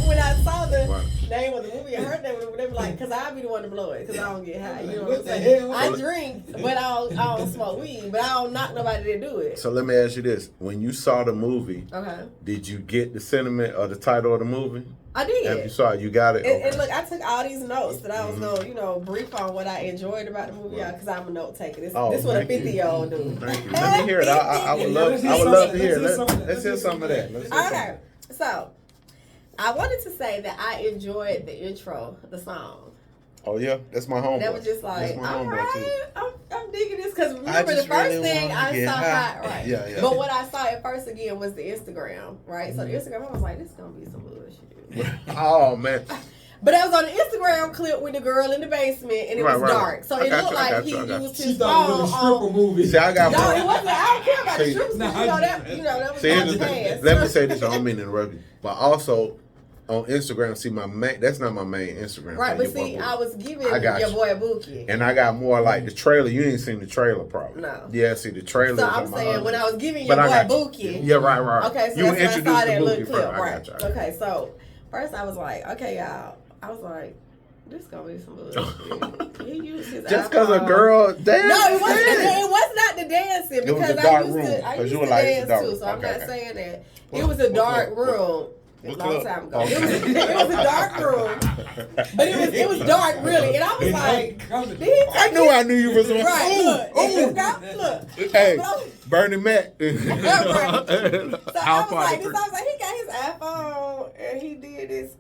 S2: when I saw the
S3: Right.
S2: name of the movie, I heard that they were like, because I'll be the one to blow it, because I don't get high. You know what I'm
S6: What the
S2: saying?
S6: hell?
S2: I drink, but I don't smoke weed, but I don't knock nobody to do it.
S3: So let me ask you this: when you saw the movie,
S2: Okay,
S3: did you get the sentiment or the title of the movie?
S2: I did.
S3: If you saw it, you got it.
S2: And look, I took all these notes that I was gonna, brief on what I enjoyed about the movie, because I'm a note taker. This
S3: Oh,
S2: this what a
S3: thank you.
S2: 50-year-old do.
S3: Thank you. Let me hear it. I would love to hear. Let's hear some of that. Let's hear some.
S2: Okay, so I wanted to say that I enjoyed the intro, the song.
S3: Oh yeah, that's my homeboy.
S2: That was just like,
S3: That's my
S2: all
S3: homeboy, too.
S2: right, I'm digging this, because remember the
S3: just
S2: first
S3: really
S2: thing
S3: wanna
S2: I
S3: get
S2: saw,
S3: high.
S2: right?
S3: Yeah.
S2: But what I saw at first again was the Instagram, right? So the Instagram, I was like, this is gonna be some bullshit.
S3: Oh man.
S2: But I was on the Instagram clip with the girl in the basement, and it
S3: Right,
S2: was
S3: right,
S2: dark.
S3: right.
S2: So
S3: I
S2: it
S3: got
S2: looked
S3: you, I
S2: like
S3: got
S2: he
S3: you, I got
S2: used
S6: She
S2: his
S6: thought it was a
S2: phone
S6: stripper
S2: on.
S6: movie.
S3: See, I got
S2: No,
S3: more.
S2: it wasn't. I don't care about the
S3: See,
S2: strips.
S6: nah,
S2: That was
S3: See,
S2: not
S3: here's the
S2: the
S3: thing.
S2: past.
S3: Let me say this. I don't mean to interrupt you, but also on Instagram, see my main. That's not my main Instagram.
S2: Right,
S3: page,
S2: but see,
S3: your boy
S2: I
S3: Bookie.
S2: was giving
S3: I got
S2: your
S3: you.
S2: boy Buki.
S3: And I got more like the trailer. You ain't seen the trailer, probably.
S2: No.
S3: Yeah, see the trailer.
S2: So
S3: is
S2: I'm
S3: on my
S2: saying
S3: other-
S2: when I was giving your
S3: But I
S2: boy
S3: got you.
S2: Buki.
S3: Yeah, right.
S2: Okay, so
S3: you
S2: that's when I
S3: introduced
S2: saw
S3: the
S2: that little
S3: Bookie
S2: clip,
S3: first. I
S2: right?
S3: got you.
S2: Okay, so first I was like, okay, y'all. I was like, this gonna be some bullshit. He used his
S3: Just because a
S2: iPhone.
S3: girl dance.
S2: No, it wasn't. It was not the dancing,
S3: It was
S2: because
S3: a dark
S2: I used
S3: room,
S2: to. I
S3: 'cause
S2: used
S3: you
S2: to
S3: were like, it's a
S2: dance
S3: dark
S2: too,
S3: room.
S2: so I'm
S3: Okay,
S2: not
S3: okay.
S2: saying that. It was a dark room. A
S3: What
S2: long
S3: club?
S2: time ago.
S3: Oh.
S2: It was a dark room, but it was dark really, and I was like, did he
S3: I knew I knew you was one.
S2: Right, look,
S3: Ooh,
S2: and you
S3: ooh.
S2: got look.
S3: Hey,
S2: But I was-
S3: Bernie Mac.
S2: So I
S3: House
S2: was like,
S3: party.
S2: he got his iPhone and he did this.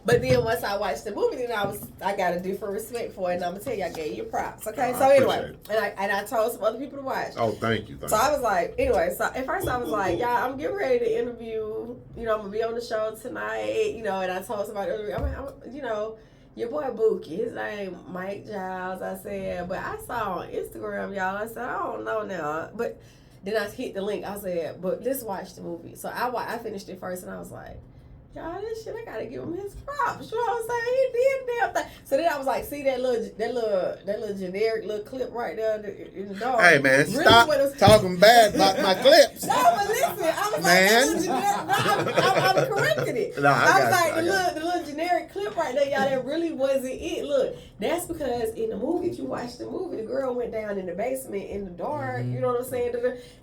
S2: But then once I watched the movie, then I got a different respect for it, and I'm gonna tell you, I gave you props. Okay,
S3: Oh,
S2: so
S3: I
S2: anyway,
S3: appreciate
S2: and I told some other people to watch.
S3: Oh, thank you. Thank
S2: So
S3: you.
S2: I was like, anyway, so at first I was like, yeah, I'm getting ready to interview, I'm gonna be on the show tonight, and I told somebody earlier, your boy Bookie, his name Mike Giles, I said, but I saw on Instagram, y'all, I said, I don't know now, but then I hit the link, I said, but let's watch the movie. So I finished it first, and I was like, y'all, this shit, I gotta give him his props. You know what I'm saying? He did the damn thing. So then I was like, see that little generic little clip right there in the dog.
S3: Hey man,
S2: Really
S3: stop
S2: what it was-
S3: talking bad about my clips.
S2: No, but listen, I was
S3: Man.
S2: like, that little generic, I'm correcting it.
S3: No, I
S2: was
S3: got
S2: like,
S3: you, I got
S2: the little generic clip right there, y'all, that really wasn't it. Look, that's because in the movie, if you watch the movie, the girl went down in the basement in the dark, you know what I'm saying?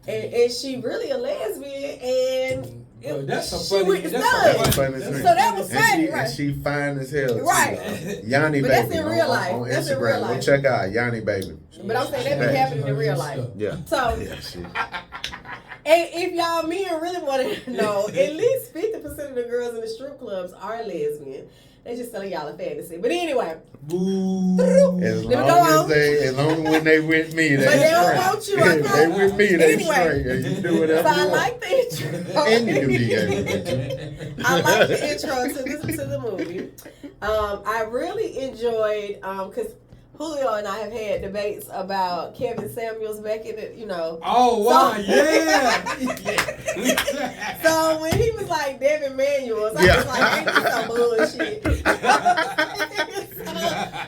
S2: And she really a lesbian, and
S6: Well, that's a
S2: she
S6: funny.
S2: went to
S6: That's a
S2: stud.
S3: Funny
S6: that's
S3: thing.
S6: a-
S2: So that was
S3: And
S2: funny,
S3: she,
S2: right?
S3: and she fine as hell. Too,
S2: Right.
S3: Yanni
S2: But
S3: Baby.
S2: that's in real life.
S3: On
S2: That's in
S3: Instagram.
S2: real
S3: Go
S2: life.
S3: check out Yanni Baby.
S2: But I'm saying that be
S3: Hey.
S2: happening in real life.
S3: Yeah.
S2: So,
S3: Yeah, she.
S2: and if y'all men really want to know, at least 50% of the girls in the strip clubs are lesbian. They just telling y'all a fantasy. But anyway,
S6: Boo.
S3: As
S2: Let me
S3: long
S2: go
S3: as
S2: on.
S3: as long as when they with me, they
S2: But they don't
S3: straight.
S2: want you, okay?
S3: They with me, they
S2: Anyway.
S3: straight. And you do
S2: so
S3: whatever
S2: I
S3: you want.
S2: like the intro.
S3: And you can be gay.
S2: I like the intro to the movie. I really enjoyed because Julio and I have had debates about Kevin Samuels back in the,
S6: Oh wow!
S2: So-
S6: Yeah.
S2: So when he was like Devin Manuels, I
S3: Yeah.
S2: was like, ain't this some bullshit?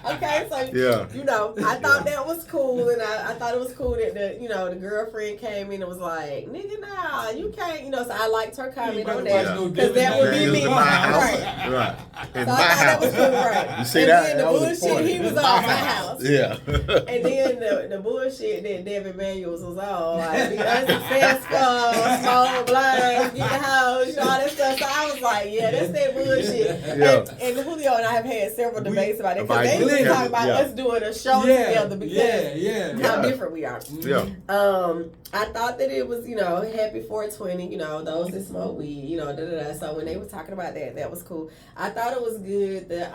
S2: Okay, so
S3: Yeah.
S2: I thought that was cool, and I thought it was cool that the girlfriend came in and was like, nigga, nah, you can't, so I liked her comment on
S6: Yeah.
S2: that because that would be
S3: Daniel's
S2: me,
S3: in my house.
S2: right?
S3: Right. In
S2: So
S3: my
S2: I thought that was
S3: house.
S2: cool, right?
S3: You see
S2: And
S3: that?
S2: then the
S3: That was
S2: bullshit
S3: important.
S2: he was
S3: In
S2: on my house.
S3: Yeah.
S2: And then the bullshit that Devin Manuels was on, like, be unsuccessful, small, blind, get the house, all that stuff. So I was like, yeah, that's that bullshit.
S3: Yeah.
S2: And Julio and I have had several debates about it
S3: About
S2: because they
S3: it.
S2: was talking about
S3: Yeah.
S2: us doing a show
S6: Yeah.
S2: together because
S6: Yeah.
S2: how
S3: Yeah.
S2: different we are.
S3: Yeah.
S2: I thought that it was, happy 420, those that smoke weed, da da da. So when they were talking about that, that was cool. I thought it was good that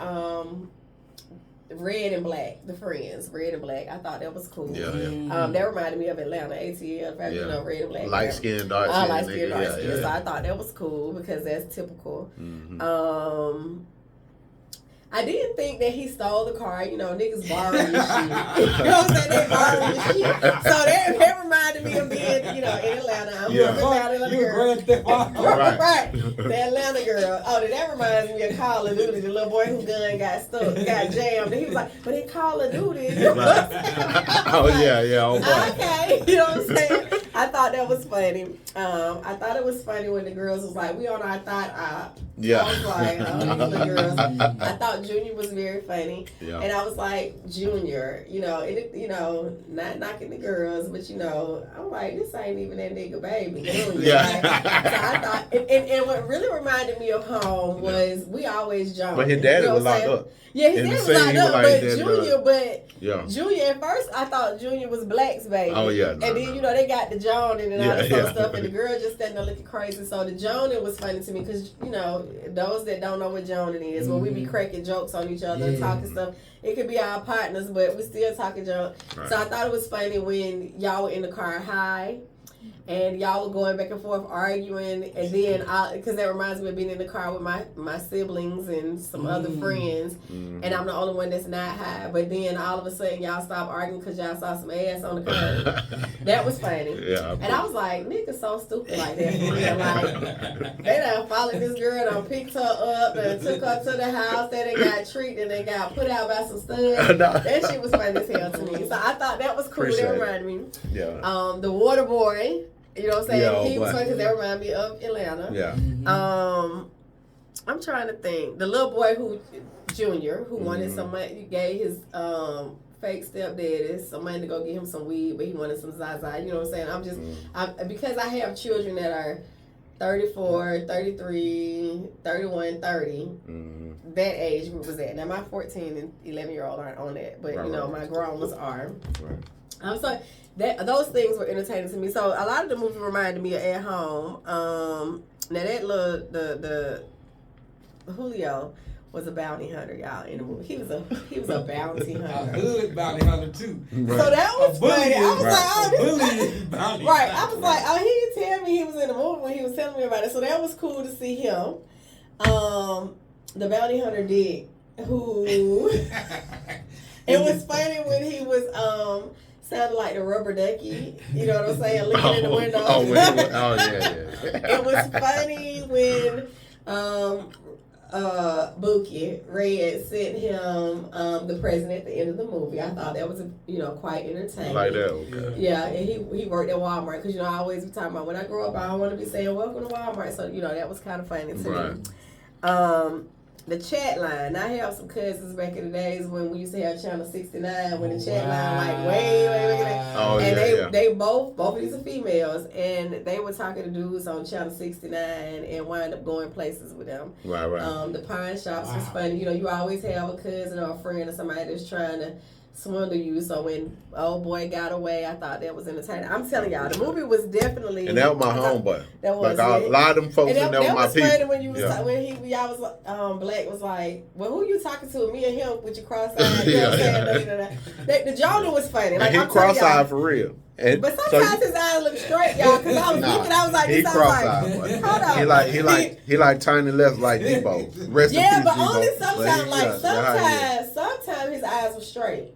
S2: Red and Black, the friends, Red and Black. I thought that was cool.
S3: Yeah.
S2: That reminded me of Atlanta, ATL,
S3: Yeah.
S2: Red and Black.
S3: Light skin, dark skin.
S2: Light skin, dark skin.
S3: Yeah.
S2: So I thought that was cool because that's typical.
S3: Mhm.
S2: I didn't think that he stole the car. Niggas borrowing your shit. You know what I'm saying? They borrowing your shit. So that reminded me of being, in Atlanta. I'm
S3: Yeah.
S2: from Atlanta.
S6: You Grand Theft Auto.
S3: Right.
S2: Right. The Atlanta girl. Oh, that reminds me of Call of Duty. The little boy whose gun got jammed. And he was like, but in Call of Duty. You know what I'm saying?
S3: Oh yeah. Oh boy.
S2: Okay, you know what I'm saying? I thought that was funny. I thought it was funny when the girls was like, we on our thought op.
S3: Yeah.
S2: I was like, oh, these little girls. I thought Junior was very funny.
S3: Yeah.
S2: And I was like, Junior, not knocking the girls, but I'm like, this ain't even that nigga baby. Junior.
S3: Yeah.
S2: Right? So I thought, and what really reminded me of home was we always joke.
S3: But his daddy was locked up.
S2: Yeah, his
S3: In the
S2: daddy was
S3: scene,
S2: locked
S3: he was
S2: up,
S3: like
S2: but
S3: that,
S2: Junior,
S3: Yeah.
S2: Junior, at first, I thought Junior was Black's baby.
S3: Oh, yeah,
S2: and
S3: no,
S2: then,
S3: no.
S2: they got the Joan and all
S3: Yeah,
S2: that sort of
S3: yeah.
S2: stuff, and the girl just standing there looking crazy. So the Jonin was funny to me because, those that don't know what Jonin is, when we be cracking jokes on each other and
S6: Yeah.
S2: talking stuff, it could be our partners, but we still talking jokes.
S3: Right.
S2: So I thought it was funny when y'all were in the car high. And y'all were going back and forth arguing, and then because that reminds me of being in the car with my siblings and some other friends, and I'm the only one that's not high. But then all of a sudden y'all stop arguing because y'all saw some ass on the curb. That was funny.
S3: Yeah.
S2: And I was like, niggas so stupid like that for real. Like, they done followed this girl, done picked her up, and took her to the house. Then they got treated, and they got put out by some studs.
S3: No.
S2: That shit was funny as hell to me. So I thought that was cool.
S3: Appreciate
S2: That
S3: it.
S2: reminded me.
S3: Yeah.
S2: The Water Boy. You know what I'm saying?
S3: Yeah, oh
S2: He was
S3: boy.
S2: funny because that reminded me of Atlanta.
S3: Yeah.
S2: I'm trying to think. The little boy Junior, who wanted some money, gave his fake stepdaddy some money to go get him some weed, but he wanted some Zaza. You know what I'm saying? Because I have children that are
S4: 34, 33, 31, 30.
S3: Mm-hmm.
S4: That age group was at. Now my 14 and 11-year-old aren't on that, but
S3: Right,
S4: you know
S3: right.
S4: my grown ones are.
S3: Right.
S4: I'm sorry. Those things were entertaining to me. So a lot of the movie reminded me of At Home. Now that little the Julio was a bounty hunter, y'all. In the movie, he was a bounty
S6: A
S4: hunter.
S6: hood bounty hunter too.
S3: Right.
S4: So that was
S6: A bully
S4: funny. I was
S6: is-
S4: like, oh,
S6: a
S4: this
S6: bully is bounty
S4: right.
S6: hunter.
S4: I was like, oh, he didn't tell me he was in the movie when he was telling me about it. So that was cool to see him. The bounty hunter Dick, who it was funny when he was sounded like the rubber ducky. You know what I'm saying? Looking in the window.
S3: Yeah.
S4: It was funny when Buki Red sent him the present at the end of the movie. I thought that was quite entertaining.
S3: Like that. Okay.
S4: Yeah, and he worked at Walmart because I always be talking about when I grow up I don't want to be saying welcome to Walmart. So that was kind of funny to me. The chat line. I have some cousins back in the days when we used to have Channel 69 when the chat line like way back.
S3: Oh,
S4: And they both of these are females, and they were talking to dudes on Channel 69 and wind up going places with them.
S3: Right.
S4: The pawn shops was funny. You always have a cousin or a friend or somebody that's trying to swindle you. So when old boy got away, I thought that was entertaining. I'm telling y'all, the movie was definitely.
S3: And that was my homeboy.
S4: That was
S3: Like a lot of them folks in there were my
S4: was funny
S3: people.
S4: when you was when y'all was Black was like, well, who you talking to? Me and him with your cross-eyed. You know what I'm saying? The Jonah was funny. Like,
S3: And he
S4: I'm telling y'all,
S3: cross-eyed for real. And
S4: but sometimes his eyes look straight, y'all. Because I was looking, I was like,
S3: he
S4: this sounds like,
S3: cross-eyed.
S4: hold on.
S3: He like turning left like Debo. Rest in
S4: Yeah,
S3: peace,
S4: but
S3: Debo.
S4: only sometimes. Like
S3: yeah,
S4: sometimes his eyes were straight.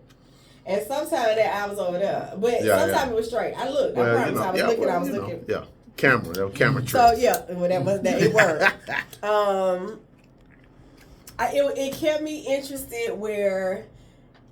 S4: And sometimes that eye was over there. But
S3: Yeah,
S4: sometimes it was straight. I looked. I
S3: Well,
S4: promise. I was looking. I was looking.
S3: Yeah, camera. That was camera trick.
S4: So yeah, well, it worked. It kept me interested where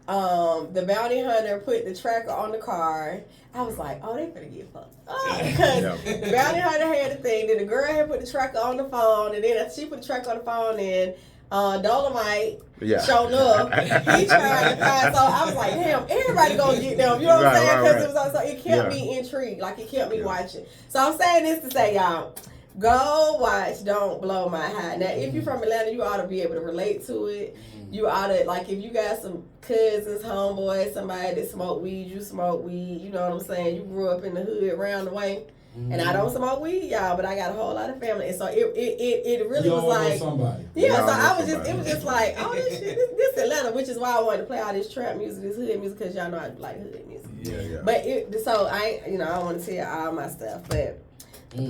S4: the bounty hunter put the tracker on the car. I was like, oh, they finna get fucked. Oh, because the bounty hunter had the thing, then the girl had put the tracker on the phone, and then she put the tracker on the phone, and Dolomite showed up. He tried to find. So I was like, damn, everybody gonna get them. You know what I'm saying? Because it was also, it kept me intrigued. Like, it kept me watching. So I'm saying this to say, y'all, go watch Don't Blow My High. Now, if you're from Atlanta, you ought to be able to relate to it. You ought to, like, if you got some cousins, homeboys, somebody that smoke weed, you smoke weed. You know what I'm saying? You grew up in the hood around the way. And I don't smoke weed, y'all, but I got a whole lot of family. And so it really was like,
S6: somebody.
S4: yeah, so it was just like, oh, this shit, this Atlanta, which is why I wanted to play all this trap music, this hood music, because y'all know I like hood music.
S3: Yeah.
S4: But so I don't want to tell all my stuff, but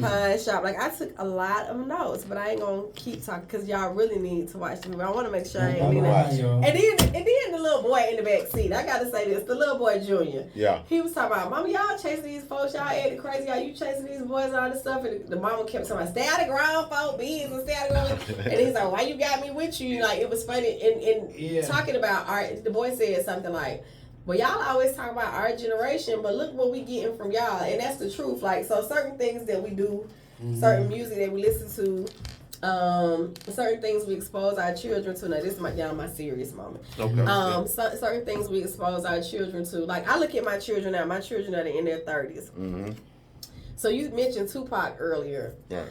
S4: Pine Shop, like, I took a lot of notes, but I ain't gonna keep talking because y'all really need to watch the movie. I want to make sure I ain't leaving. And then the little boy in the back seat, I gotta say this, the little boy Junior.
S3: Yeah.
S4: He was talking about, Mama, y'all chasing these folks, y'all acting crazy, y'all, you chasing these boys and all this stuff. And the mama kept talking about, stay out of ground folk business, stay out of ground. And he's like, why you got me with you? Like, it was funny. And talking about art, the boy said something like, well, y'all always talk about our generation, but look what we getting from y'all. And that's the truth. Like, so certain things that we do, certain music that we listen to, certain things we expose our children to. Now, this is my serious moment.
S3: Okay.
S4: Certain things we expose our children to. Like, I look at my children now. My children are in their 30s.
S3: Mm-hmm.
S4: So you mentioned Tupac earlier.
S3: Right.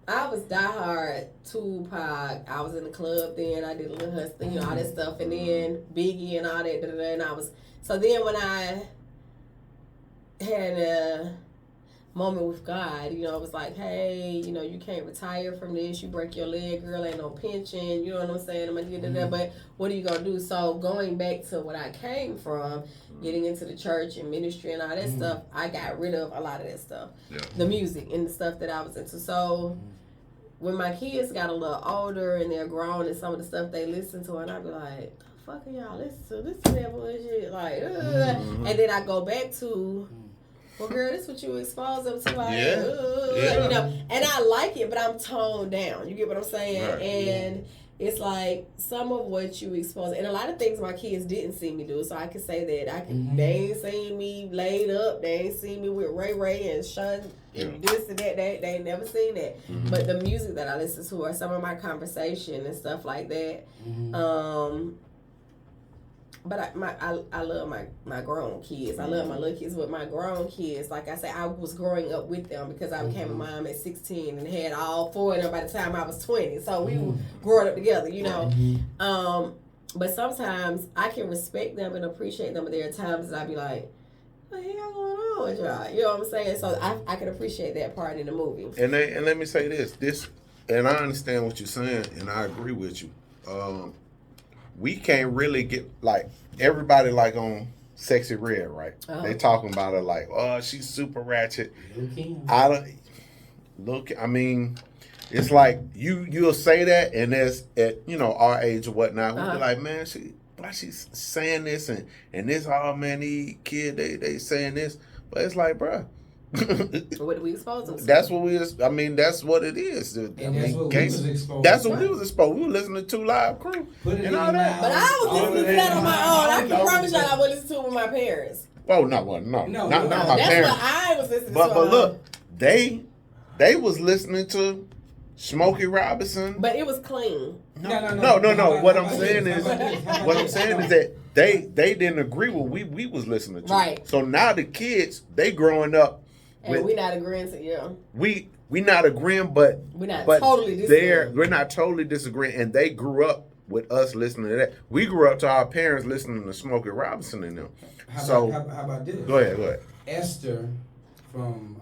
S4: I was diehard Tupac. I was in the club then. I did a little hustling, all that stuff, and then Biggie and all that. And I was then when I had a moment with God, it was like, hey, you can't retire from this. You break your leg, girl, ain't no pension. You know what I'm saying? I'm gonna get but what are you gonna do? So going back to what I came from, getting into the church and ministry and all that stuff, I got rid of a lot of that stuff. Yeah. The music and the stuff that I was into. So when my kids got a little older and they're grown and some of the stuff they listen to, and I be like, the fuck are y'all listen to that bullshit? Like, and then I go back to, well, girl, this what you expose them to. Like, and I like it, but I'm toned down. You get what I'm saying? Right. And it's like some of what you expose, and a lot of things my kids didn't see me do. So I can say that they ain't seen me laid up. They ain't seen me with Ray and Sean and this and that. They ain't never seen that. But the music that I listen to, or some of my conversation and stuff like that, But I love my grown kids. I love my little kids, but my grown kids, like I said, I was growing up with them because I became a mom at 16 and had all 4 of them by the time I was 20. So we were growing up together, you know. But sometimes I can respect them and appreciate them, but there are times that I be like, what the hell going on with y'all? You know what I'm saying? So I can appreciate that part in the movie.
S3: And let me say this, and I understand what you're saying, and I agree with you. We can't really get, like, everybody like on Sexy Red, right? They talking about her like, oh, she's super ratchet. I mean, it's like you'll say that, and there's at our age or whatnot, we'll be like, man, why she's saying this and this, oh man, these kids they saying this, but it's like, bruh.
S4: What we exposed them to.
S3: That's what that's what it is.
S6: And that's what we was exposed.
S3: That's what we was exposed. We were listening to 2 Live Crew and all that.
S4: But I was listening to that on my own. I can promise y'all I would listen to it with my parents.
S3: Oh no, not my
S4: That's
S3: parents.
S4: what I was listening to.
S3: But look, they was listening to Smokey Robinson.
S4: But it was clean.
S3: No. What I'm saying is that they didn't agree with what we was listening to.
S4: Right.
S3: So now the kids, they growing up.
S4: And we not agreeing to
S3: We not agreeing, but
S4: we're not totally disagreeing.
S3: We're not totally disagreeing, and they grew up with us listening to that. We grew up to our parents listening to Smokey Robinson and them.
S6: How about this?
S3: Go ahead.
S6: Esther from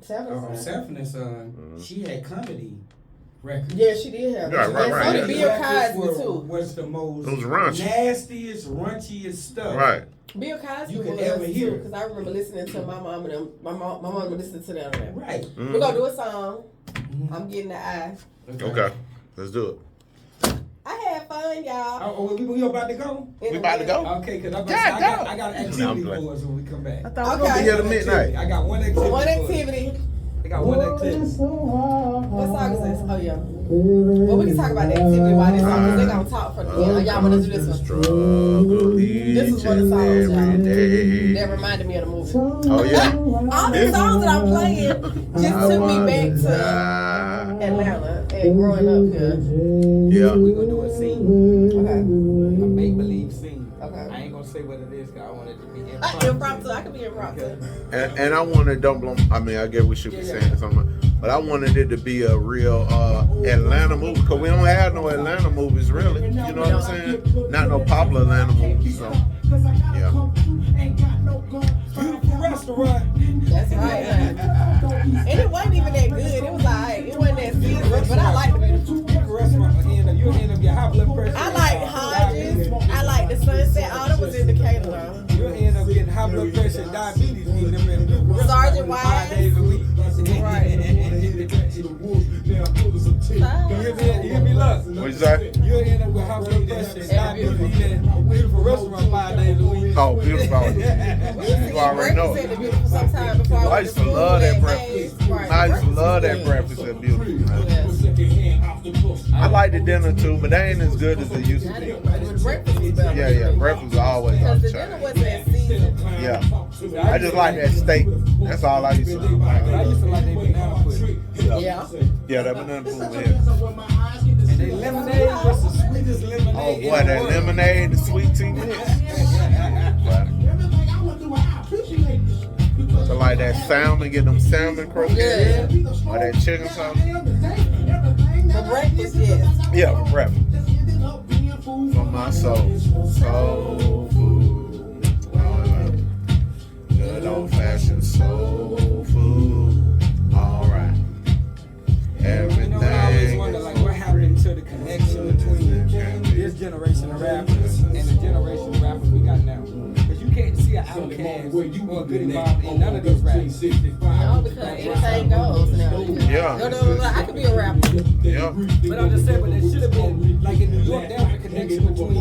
S6: Sanford and Son, she had comedy records.
S4: Yeah, she did have.
S3: Right.
S4: So did Bill Cosby too.
S6: Was the most
S3: nastiest,
S6: runchiest stuff.
S3: Right.
S4: Bill Cosby
S6: You could ever hear,
S4: because I remember listening to my mom and them. My mom would listen to them.
S6: Right.
S4: We're gonna do a song. I'm getting the eye.
S3: Okay. Let's do it.
S4: I had fun, y'all.
S6: We about to go?
S3: We about to go?
S6: Okay, because I got an activity for us when we come back.
S3: I thought we were here to midnight.
S6: I got one activity. I got one activity.
S4: What song is this? Oh, yeah. Well, we can talk about the activity while this song, because they're going to talk for the end. Y'all want to do this one? This is one of the songs, y'all. That reminded me of the movie.
S3: Oh, yeah.
S4: All the songs that I'm playing just took me back to Atlanta and growing up here.
S3: Yeah.
S6: We're going to do a scene.
S4: Okay.
S6: A make-believe scene.
S4: Okay.
S6: I ain't going to say what it is, because I want it to be
S4: Impromptu. I can be impromptu.
S3: And I wanted, I guess we should be saying something, but I wanted it to be a real Atlanta movie, because we don't have no Atlanta movies, really. You know what I'm saying? Not no popular Atlanta movies, so, yeah.
S6: Beautiful restaurant.
S4: That's right, man. And it wasn't even that good. It was alright. It wasn't that seasoned, but I liked it.
S6: Beautiful restaurant. You'll end up getting high blood pressure.
S4: I like Hodges. I like the Sunset. All that was in Decatur, though.
S6: You'll end up getting high blood pressure and diabetes eating them in beautiful
S4: Sergeant
S6: restaurant 5 days a week.
S4: Right.
S6: You hear me, look?
S3: What'd you say?
S6: You'll end up with high blood pressure and diabetes eating a beautiful restaurant 5 days a week.
S3: Oh, beautiful. You already know. I used to love that breakfast. I used to love that breakfast at Beautiful. I like the dinner too, but they ain't as good as they used to be. Yeah, breakfast is always on
S4: Because
S3: the
S4: the dinner
S3: chart.
S4: wasn't that seasoned.
S3: Yeah, I just like that steak. That's all I used to like.
S6: I used to like that banana pudding.
S3: Yeah, that banana pudding. Yeah.
S6: And they lemonade was the sweetest lemonade.
S3: Oh boy, that lemonade, the sweet tea mix. So like that salmon, get them salmon croquettes, or that chicken sauce.
S4: For breakfast, yes.
S3: Yeah, for breakfast. For my soul, soul food. Good old fashioned soul food. All right. Everything.
S6: You know, I always wonder, like, what happened to the connection between this generation of rappers and the generation of rappers we got now? Because you can't see an Outkast or a Goody Mob in none of these raps.
S4: No, because anything goes now.
S3: Yeah.
S4: I could be a rapper.
S3: Yeah.
S6: But I'm just saying, but there should have been, like in New York, there was a connection between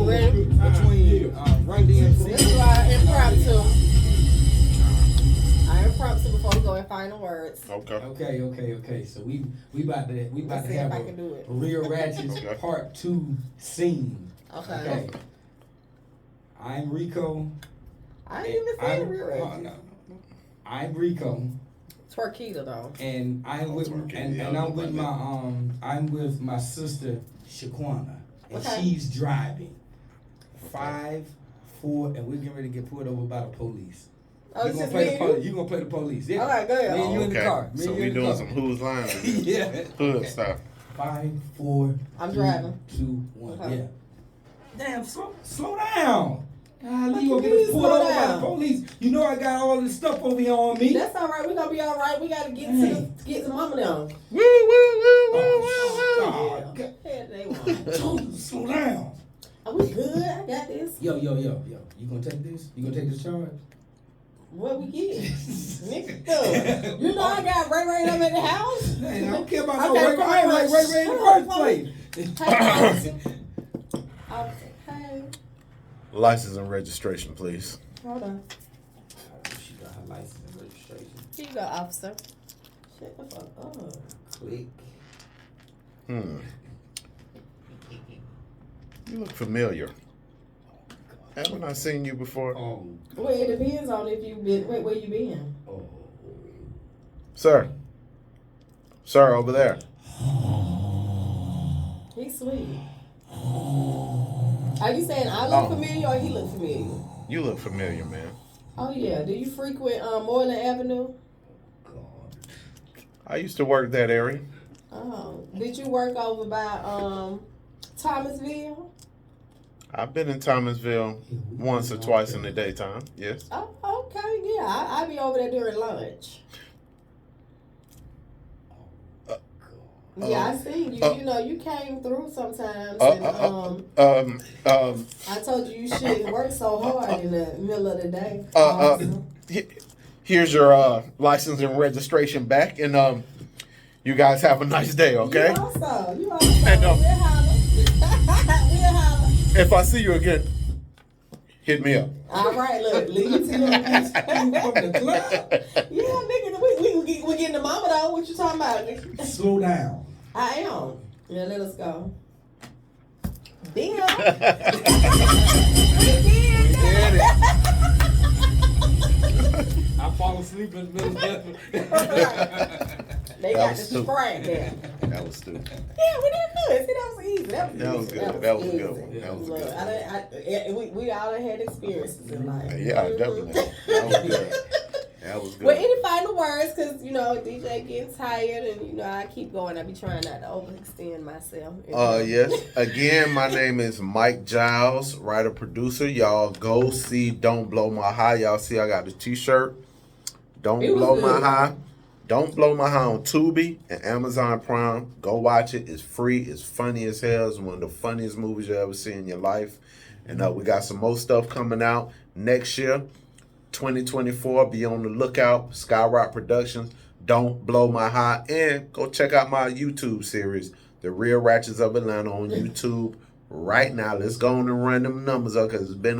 S6: Run DMC.
S4: This is why I impromptu. I impromptu before we go in final words.
S6: Okay. So we about to
S4: Let's see
S6: have
S4: if I can do
S6: a
S4: it.
S6: Real Ratchet Part 2 scene.
S4: Okay.
S6: I'm Rico.
S4: I didn't even say real ratchet.
S6: No. I'm Rico.
S4: Twerkita though.
S6: And I'm with I'm with my sister Shaquana, and
S4: Okay.
S6: she's driving. 5, 4, and we're getting ready to get pulled over by the police.
S2: Oh,
S6: You
S2: it's
S6: gonna
S2: just
S6: play
S2: me
S6: the
S2: and you?
S6: police? You gonna play the police? Yeah.
S2: All right, go ahead.
S6: Me and you in the
S3: Okay.
S6: car. Me
S3: So
S6: and you
S3: we
S6: in the
S3: doing
S6: car.
S3: some who's line?
S6: Yeah.
S3: Hood stuff.
S6: 5, 4.
S2: I'm
S6: 3,
S2: driving.
S6: 2, 1.
S2: Okay.
S6: Yeah. Damn, slow down.
S2: What
S6: You gonna
S2: you
S6: get
S2: mean,
S6: us pulled
S2: slow
S6: over by
S2: down?
S6: the police? You know I got all this stuff over here on me.
S2: That's all right. We're gonna be all right. We gotta get to mama now.
S3: Woo, woo, woo, woo, woo, woo.
S6: Oh, God.
S2: Yeah, they want.
S6: Slow down.
S2: Are we good? I got this.
S6: Yo. You gonna take this? You gonna take this charge?
S2: What we get? Nigga, you know I got Ray up at the house.
S6: Hey, I don't care about
S2: Okay,
S6: no Ray. I ain't like Ray in the first place.
S2: Hey, officer. Hey.
S3: License and registration, please.
S2: Hold on.
S6: She got her license and registration.
S2: Here you go, officer. Shut the fuck up.
S6: Click.
S3: You look familiar. Haven't I seen you before?
S6: Oh.
S2: Well, it depends on if you been where you been.
S6: Oh.
S3: Sir. Sir, over there.
S2: He's sweet. Are you saying I look familiar or he look familiar?
S3: You look familiar, man.
S2: Oh yeah. Do you frequent Moreland Avenue?
S6: God.
S3: I used to work that area.
S2: Oh. Did you work over by Thomasville?
S3: I've been in Thomasville once or twice in the daytime. Yes.
S2: Oh, okay, yeah. I be over there during lunch. Yeah, I seen you. You know, you came through sometimes, and I told you shouldn't work so hard in the middle of the day.
S3: Here's your license and registration back, and you guys have a nice day, okay?
S2: You also.
S3: And,
S2: We'll holler. We'll holler.
S3: If I see you again, hit me up.
S2: All right, look, leave it to you. Yeah, nigga, we getting the mama though. What you talking about, nigga?
S6: Slow down.
S2: I am. Yeah, let us go. Damn.
S6: I fall asleep in the middle of
S2: They got the sprite there.
S3: That was stupid.
S2: Yeah, we did good. See, that was easy. That was
S3: good.
S2: easy.
S3: That was
S2: easy.
S3: good. That was
S2: Look,
S3: good.
S2: we all done had experiences in life.
S3: Yeah, definitely. That was good. That was good.
S2: Well, any final words? Because, you know, DJ getting tired and, you know, I keep going. I be trying not to overextend myself.
S3: Yes. Again, my name is Mike Giles, writer, producer. Y'all go see Don't Blow My High. Y'all see I got the t-shirt. Don't
S2: It was
S3: Blow My
S2: good.
S3: High. Don't Blow My High on Tubi and Amazon Prime. Go watch it. It's free. It's funny as hell. It's one of the funniest movies you ever see in your life. And we got some more stuff coming out next year, 2024. Be on the lookout. Skyrock Productions. Don't Blow My High. And go check out my YouTube series, The Real Ratchets of Atlanta, on YouTube right now. Let's go on and run them numbers up because it's been